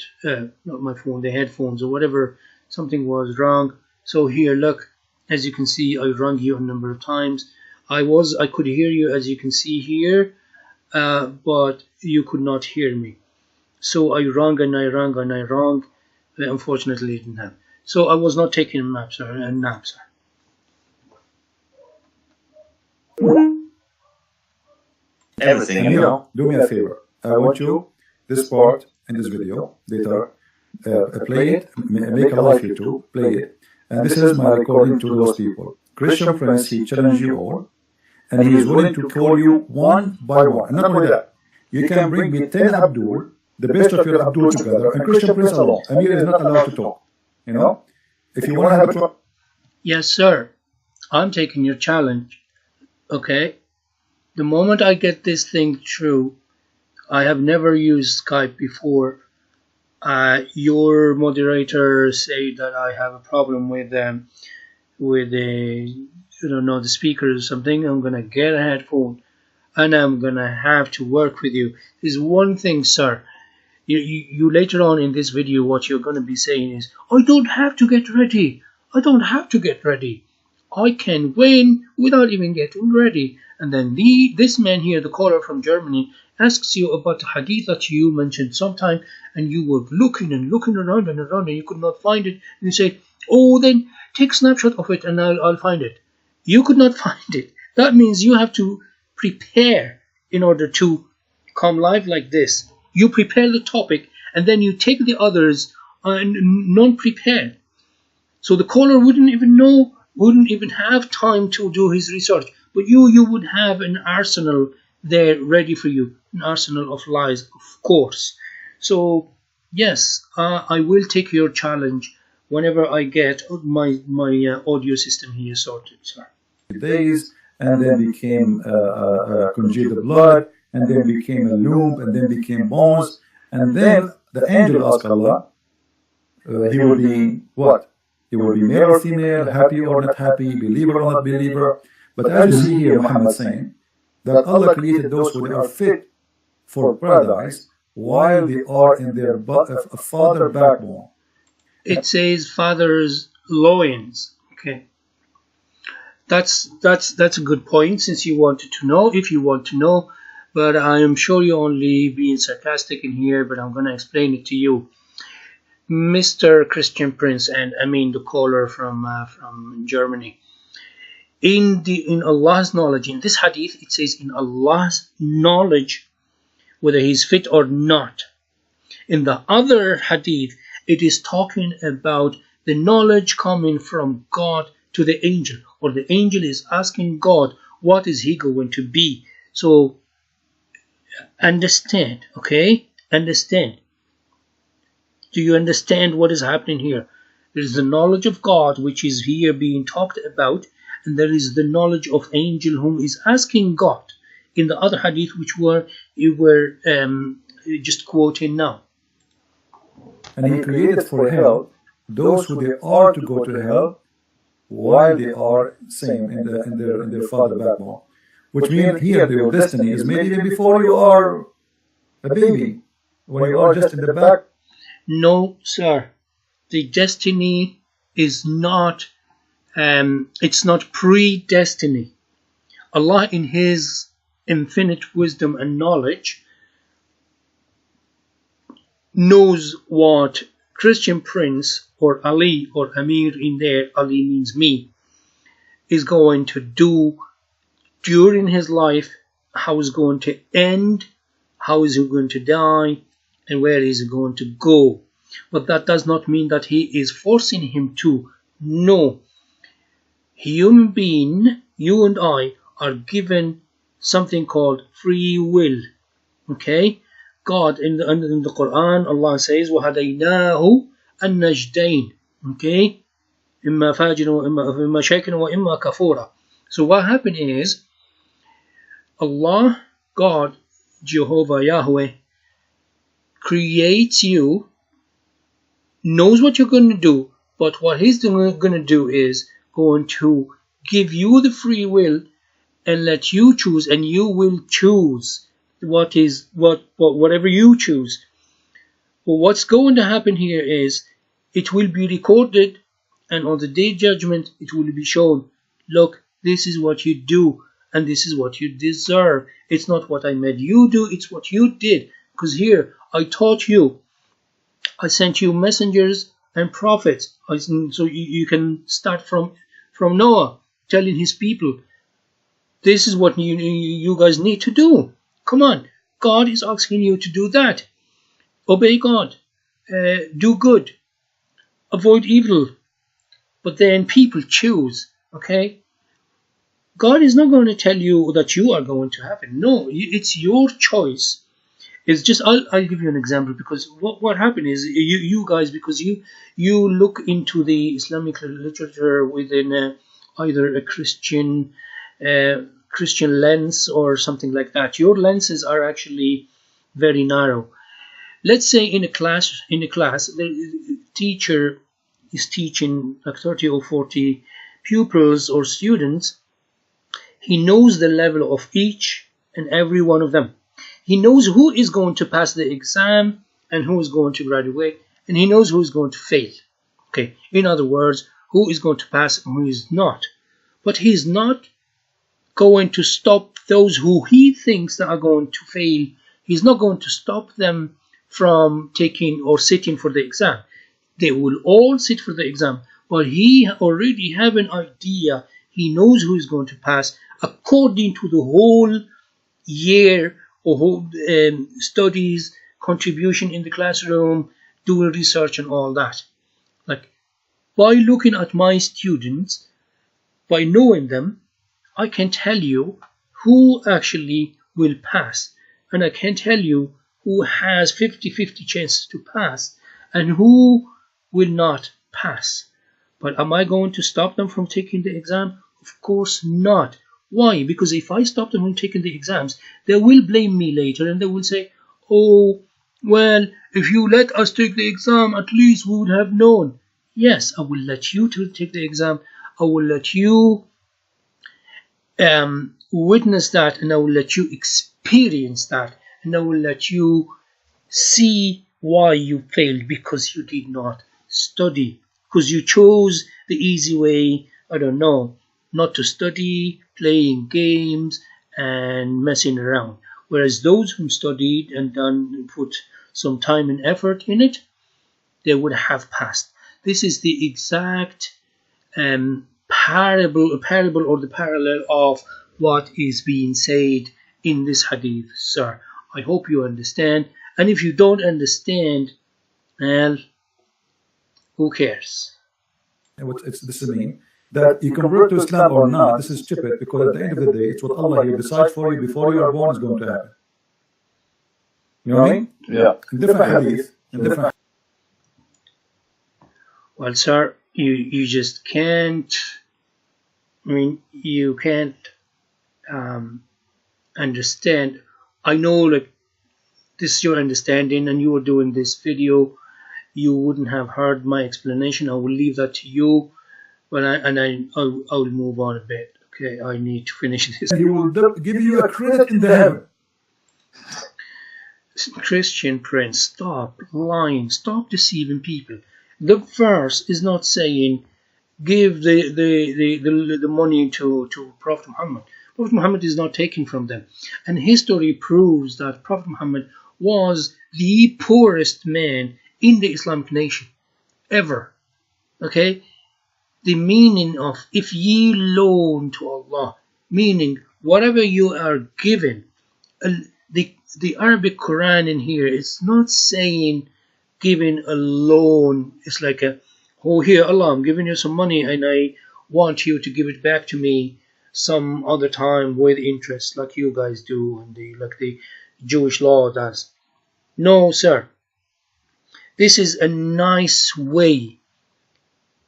my phone, the headphones or whatever, something was wrong. So here, look, as you can see, I rang you a number of times. I could hear you, as you can see here, but you could not hear me. So I rang and I rang. Unfortunately, it didn't happen. So I was not taking a nap, sir. Everything. And do me a favor. I want you, this part in this video, later, play it, make a live YouTube, play it. And this is my recording to those people. Christian friends, he challenged you all, and he is willing to call you one by one. And not only that, you can bring me 10 Abdul, the best of your Abdul together, and Christian Prince alone. Amir is not allowed to talk. If you want to have a try. Yes, sir. I'm taking your challenge. Okay? The moment I get this thing through, I have never used Skype before. Your moderator said that I have a problem with the the speaker or something. I'm gonna get a headphone and I'm gonna have to work with you. There's one thing, sir. You later on in this video, what you're gonna be saying is, I don't have to get ready. I don't have to get ready. I can win without even getting ready. And then this man here, the caller from Germany, asks you about the hadith that you mentioned sometime, and you were looking and looking around and around, and you could not find it. And you say, oh, then take a snapshot of it and I'll find it. You could not find it. That means you have to prepare in order to come live like this. You prepare the topic, and then you take the others non-prepared. So the caller wouldn't even have time to do his research. But you would have an arsenal there ready for you, an arsenal of lies, of course. So yes, I will take your challenge whenever I get my audio system here sorted, sir. Days, and then became congealed blood, and then became a lump, and then became bones, and then the angel asked Allah, he will be what? He will be male or female, happy or not happy, believer or not believer. But as you see here, Muhammad saying that Allah created those who are fit for paradise while they are in their father backbone. It says father's loins. Okay, that's a good point. Since you wanted to know, if you want to know, but I am sure you're only being sarcastic in here. But I'm going to explain it to you, Mr. Christian Prince, and I mean the caller from Germany. In Allah's knowledge, in this hadith, it says in Allah's knowledge whether he's fit or not. In the other hadith, it is talking about the knowledge coming from God to the angel, or the angel is asking God, what is he going to be? So understand, okay? Understand. Do you understand what is happening here? There is the knowledge of God, which is here being talked about, and there is the knowledge of angel whom is asking God in the other hadith, which you were just quoting now. And he created for hell those who they are to go to hell while they are same in their father backbone. Which means here your destiny is made even before you are a baby, when you are just in the back. No, sir. The destiny is not, it's not predestiny. Allah in His infinite wisdom and knowledge knows what Christian Prince or Ali or Amir in there, Ali means me, is going to do during his life, how is going to end, how is he going to die, and where is he going to go. But that does not mean that he is forcing him to. No. Human being, you and I, are given something called free will. Okay? God, in the Quran, Allah says, وَهَدَيْنَاهُ النَّجْدَيْنِ. Okay? إِمَّا فَاجِرٌ وَإِمَّا شَاكِرٌ وَإِمَّا كَفُورًا. So what happened is, Allah, God, Jehovah, Yahweh, creates you, knows what you're going to do, but what He's going to do is going to give you the free will and let you choose, and you will choose whatever you choose. But what's going to happen here is it will be recorded, and on the day of judgment it will be shown, look, this is what you do and this is what you deserve. It's not what I made you do, it's what you did. Because here I taught you, I sent you messengers and prophets, so you can start from Noah telling his people, this is what you guys need to do. Come on, God is asking you to do that. Obey God, do good, avoid evil. But then people choose, okay? God is not going to tell you that you are going to heaven. No, it's your choice. It's just, I'll give you an example, because what happened is, you guys, because you look into the Islamic literature within either a Christian lens or something like that. Your lenses are actually very narrow. Let's say in a class, the teacher is teaching like 30 or 40 pupils or students. He knows the level of each and every one of them. He knows who is going to pass the exam and who is going to graduate, and he knows who is going to fail. Okay, in other words, who is going to pass and who is not. But he's not going to stop those who he thinks that are going to fail. He's not going to stop them from taking or sitting for the exam. They will all sit for the exam, but he already have an idea. He knows who is going to pass according to the whole year or whole studies, contribution in the classroom, doing research and all that. Like, by looking at my students, by knowing them, I can tell you who actually will pass, and I can tell you who has 50-50 chances to pass and who will not pass. But am I going to stop them from taking the exam? Of course not. Why? Because if I stop them from taking the exams, they will blame me later and they will say, oh, well, if you let us take the exam, at least we would have known. Yes, I will let you to take the exam. I will let you witness that, and I will let you experience that, and I will let you see why you failed, because you did not study, because you chose the easy way, I don't know, not to study, playing games and messing around. Whereas those who studied and put some time and effort in it, they would have passed. This is the exact parable or the parallel of what is being said in this hadith, sir. I hope you understand. And if you don't understand, well, who cares? This is mean that you convert to Islam or not. This is stupid, because at the end of the day, it's what Allah He decides for you before you are born is going to happen. You know what I mean? Yeah. In different hadith, in different. Well, sir, you just can't. I mean, you can't understand. I know, like, this is your understanding, and you were doing this video. You wouldn't have heard my explanation. I will leave that to you, but I'll move on a bit. Okay, I need to finish this. He will give you a credit in the heaven. Christian Prince, stop lying, stop deceiving people. The verse is not saying give the money to Prophet Muhammad. Prophet Muhammad is not taken from them, and history proves that Prophet Muhammad was the poorest man in the Islamic nation ever. Okay, the meaning of if ye loan to Allah, meaning whatever you are given. The Arabic Quran in here, it's not saying giving a loan. It's like oh, here Allah, I'm giving you some money and I want you to give it back to me some other time with interest, like you guys do and like the Jewish law does. No, sir. This is a nice way.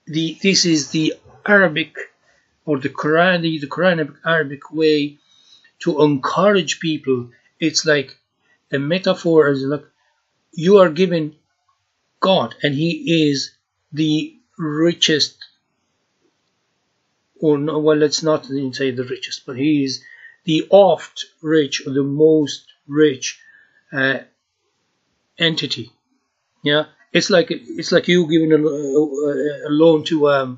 This is the Arabic or the Quran, the Quranic Arabic way to encourage people. It's like a metaphor, as like you are given God, and He is the richest, or no, well, let's not say the richest, but He is the oft rich, or the most rich entity. Yeah, it's like you giving a loan to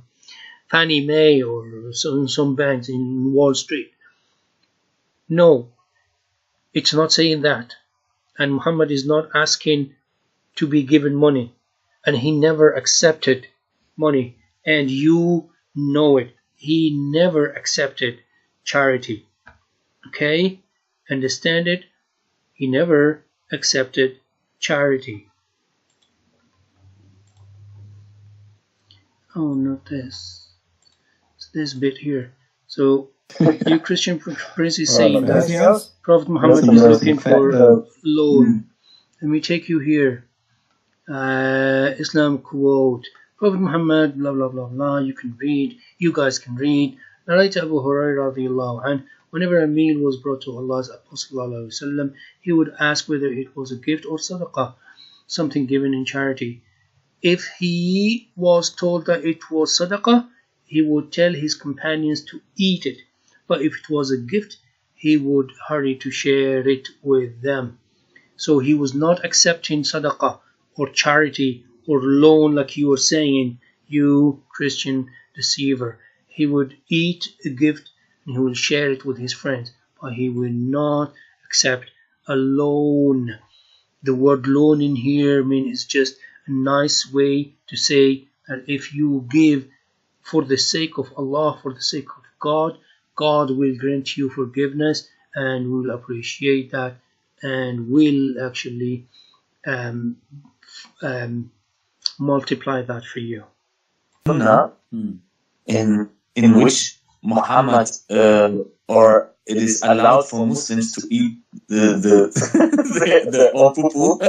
Fannie Mae or some banks in Wall Street. No, it's not saying that. And Muhammad is not asking to be given money, and he never accepted money, and you know it. He never accepted charity. Okay, understand it? He never accepted charity. Oh, not this. It's this bit here. So you Christian Prince is saying that Prophet Muhammad is looking for a loan. Let me take you here. Islam quote. Prophet Muhammad, blah, blah, blah, blah. You can read. You guys can read. Narrated Abu Hurairah radiallahu anhu. whenever a meal was brought to Allah's Apostle ﷺ, he would ask whether it was a gift or sadaqah, something given in charity. If he was told that it was sadaqah, he would tell his companions to eat it, but if it was a gift, he would hurry to share it with them. So he was not accepting sadaqah or charity or loan like you were saying, you Christian deceiver. He would eat a gift and he will share it with his friends, but he will not accept a loan. The word loan in here means just a nice way to say that if you give for the sake of Allah, for the sake of God, God will grant you forgiveness and will appreciate that and will actually multiply that for you. Sunnah in which Muhammad or it is allowed for Muslims to eat the poo.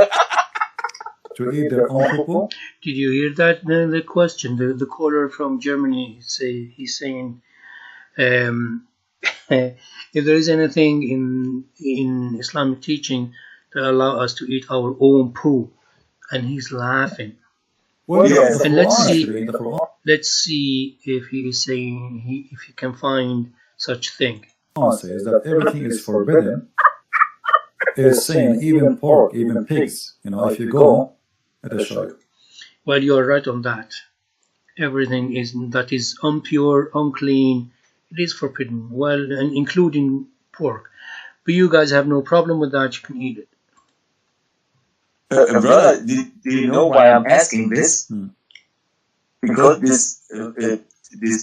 To eat their own poo? Did you hear that? The question, the caller from Germany, he's saying, if there is anything in Islamic teaching that allow us to eat our own poo, and he's laughing. Well, yes. And let's see if he is saying if he can find such thing. Says that everything is forbidden. It is saying even pork, even pigs. If you go, it is shirk. Well, you are right on that. Everything that is impure, unclean, it is forbidden. Well, and including pork. But you guys have no problem with that. You can eat it. Brother, do you know why I'm asking this? Because this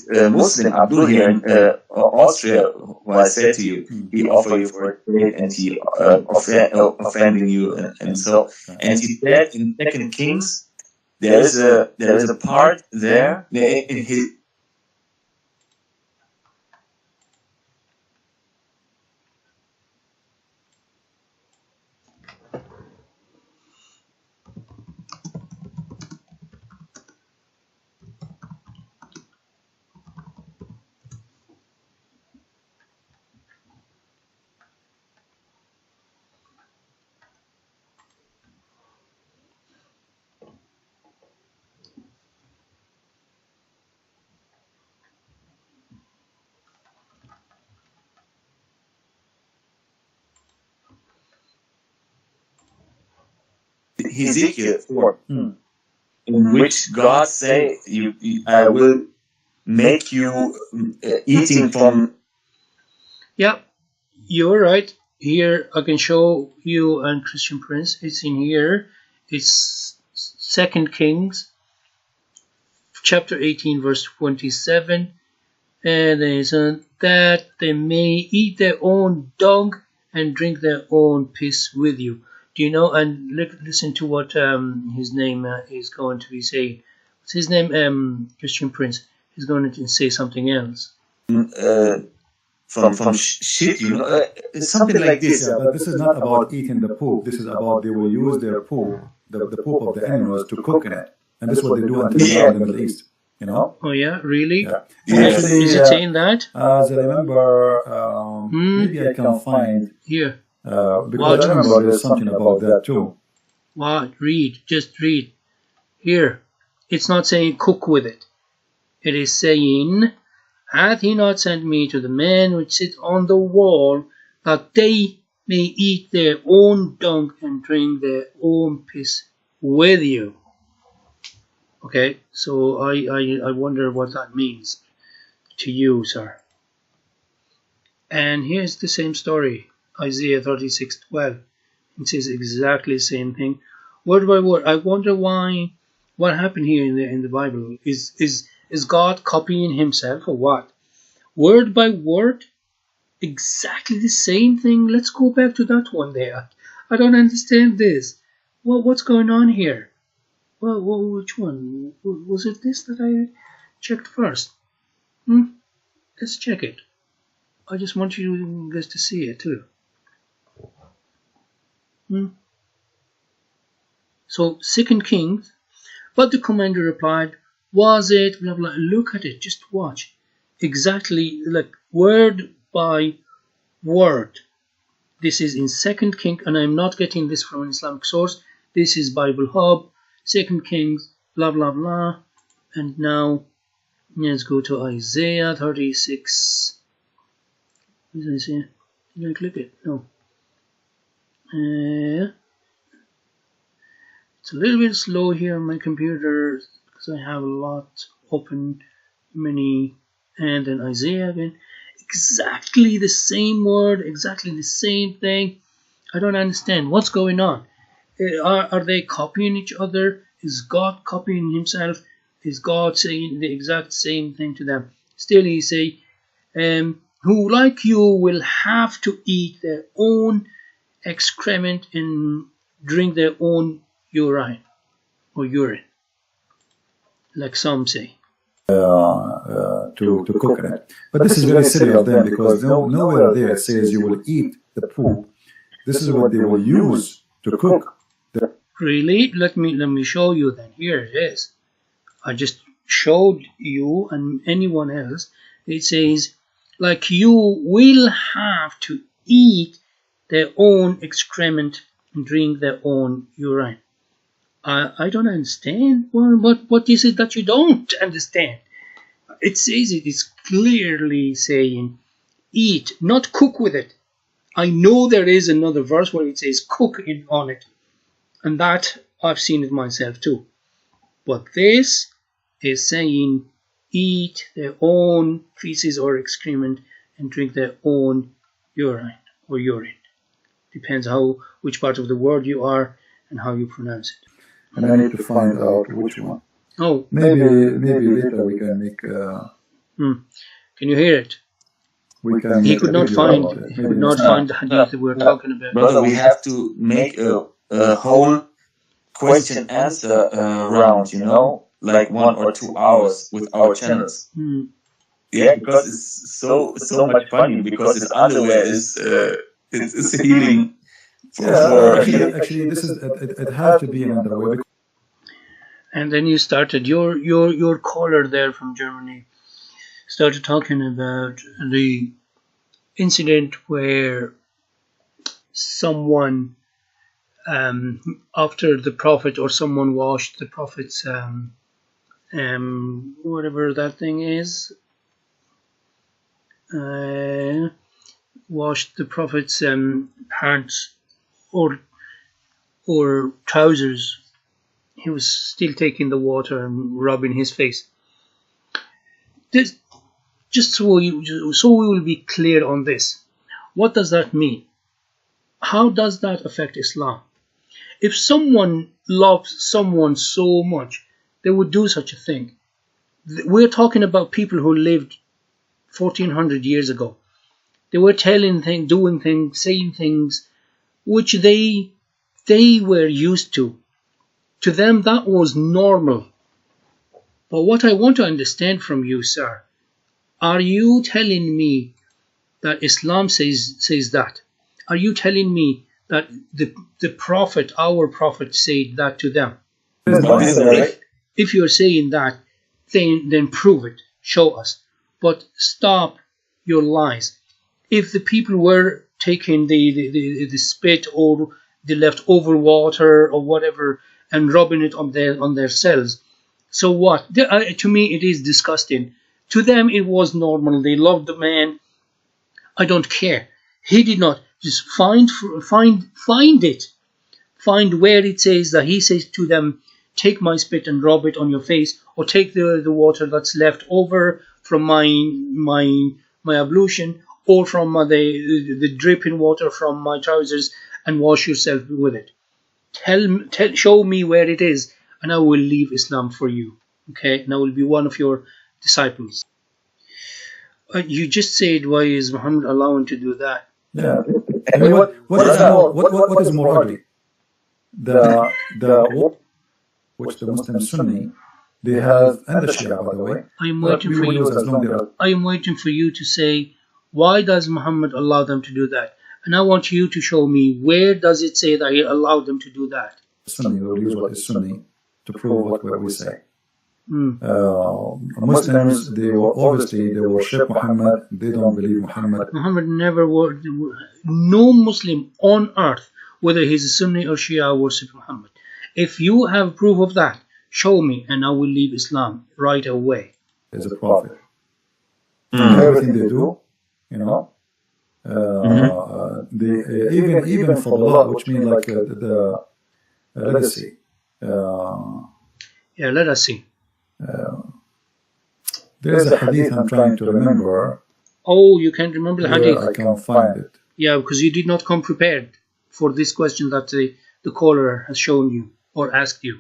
Muslim Abdul here in Austria, who I said to you, he offered you for a trade and he offending you and so, and he said in 2 Kings there is a part there in his. Ezekiel 4, in which God say, I will make you eating from. Yeah, you're right. Here I can show you and Christian Prince. It's in here. It's 2 Kings, chapter 18, verse 27. And it says that they may eat their own dung and drink their own piss with you. Do you know? And listen to what his name is going to be saying. What's his name? Christian Prince. He's going to say something else. From shit, something like this. Yeah, but this is not about eating the poop. This is about they will use their poop, the poop of the animals, to cook in it. And this is what they do until now in the Middle East. Oh yeah, really? Yeah. Actually, is it saying that? As I remember, maybe I can find here. Because I remember there's something about that too. What? Just read. Here, it's not saying cook with it. It is saying, hath he not sent me to the men which sit on the wall, that they may eat their own dung and drink their own piss with you? Okay, so I wonder what that means to you, sir. And here's the same story. Isaiah 36:12. It says exactly the same thing, word by word. I wonder what happened here in the Bible. Is God copying himself or what? Word by word, exactly the same thing. Let's go back to that one there. I don't understand this. What's going on here? Well, which one? Was it this that I checked first? Let's check it. I just want you guys to see it too. So 2 Kings, but the commander replied, was it blah blah? Look at it, just watch. Exactly like word by word. This is in 2 Kings, and I'm not getting this from an Islamic source. This is Bible Hub, 2 Kings, blah blah blah. And now let's go to Isaiah 36. Did I say? Did I click it? No. It's a little bit slow here on my computer because I have a lot open, many, and then Isaiah again. Exactly the same word, exactly the same thing. I don't understand what's going on. Are they copying each other? Is God copying himself? Is God saying the exact same thing to them? Still he say, who like you will have to eat their own excrement and drink their own urine, like some say. To cook it. But this is very silly of them, because nowhere there it says you will eat the poop. This is what they will use to cook. Really? Let me show you then. Here it is. I just showed you and anyone else. It says, like you will have to eat their own excrement and drink their own urine. I don't understand. What is it that you don't understand? It says it is clearly saying eat, not cook with it. I know there is another verse where it says cook on it, and that I've seen it myself too. But this is saying eat their own feces or excrement and drink their own urine. Depends which part of the word you are and how you pronounce it. And I need to find out which one. Oh, maybe later we can make. Can you hear it? We can. He could not find the hadith that we're talking about. Brother, we have to make a whole question answer round, like 1 or 2 hours with our channels. Yeah, because it's so much funny, because his underwear is healing. Actually, this is it had to be an underwear. And then you started your caller there from Germany started talking about the incident where someone after the Prophet or someone washed the Prophet's whatever that thing is, washed the Prophet's pants or trousers. He was still taking the water and rubbing his face. This, just so we will be clear on this. What does that mean? How does that affect Islam? If someone loves someone so much, they would do such a thing. We're talking about people who lived 1400 years ago. They were telling things, doing things, saying things which they were used to. To them, that was normal. But what I want to understand from you, sir, are you telling me that Islam says that? Are you telling me that the Prophet, our Prophet, said that to them? If you're saying that, then prove it. Show us. But stop your lies. If the people were taking the spit or the leftover water or whatever and rubbing it on their cells, so what? To me, it is disgusting. To them, it was normal. They loved the man. I don't care. He did not. Just find it. Find where it says that he says to them, take my spit and rub it on your face, or take the water that's left over from my ablution, or from the dripping water from my trousers, and wash yourself with it. Show me where it is, and I will leave Islam for you. Okay, and I will be one of your disciples. You just said, why is Muhammad allowing to do that? Yeah. I mean, what is more ugly? The which the Muslim Sunni they have, and the Shia, by the way. I am waiting for you to say, why does Muhammad allow them to do that? And I want you to show me, where does it say that he allowed them to do that? Sunni will use what is Sunni to prove what we say. Muslims, they were obviously, they worship Muhammad. They don't believe Muhammad. Muhammad never worshipped. No Muslim on earth, whether he's a Sunni or Shia, worship Muhammad. If you have proof of that, show me, and I will leave Islam right away. Is a prophet. Everything they do, you know, they even for the law, which means like let us see. Yeah, let us see. There's a hadith I'm trying to remember. Oh, you can't remember the hadith? I can't find it. Yeah, because you did not come prepared for this question that the caller has shown you or asked you.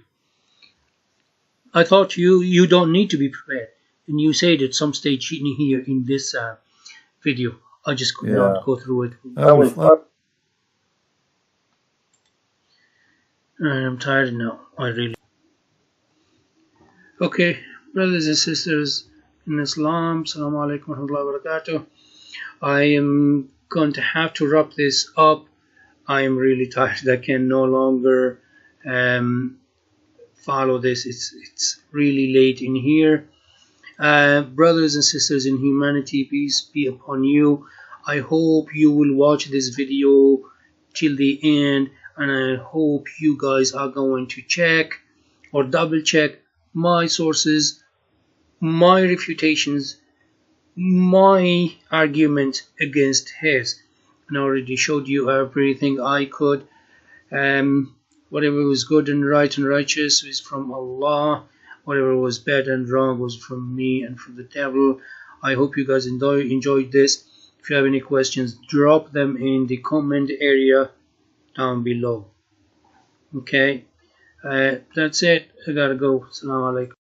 I thought you don't need to be prepared. And you said at some stage in here in this video. I just could not go through it. I'm tired now. I really. Okay, brothers and sisters in Islam, Assalamu alaikum wa rahmatullahi wa barakatuh. I am going to have to wrap this up. I am really tired. I can no longer follow this. It's really late in here. Brothers and sisters in humanity, peace be upon you. I hope you will watch this video till the end, and I hope you guys are going to check or double check my sources, my refutations, my argument against his. And I already showed you everything I could. Whatever was good and right and righteous is from Allah. Whatever was bad and wrong was from me and from the devil. I hope you guys enjoyed this. If you have any questions, drop them in the comment area down below. Okay, that's it. I gotta go. Assalamu alaikum.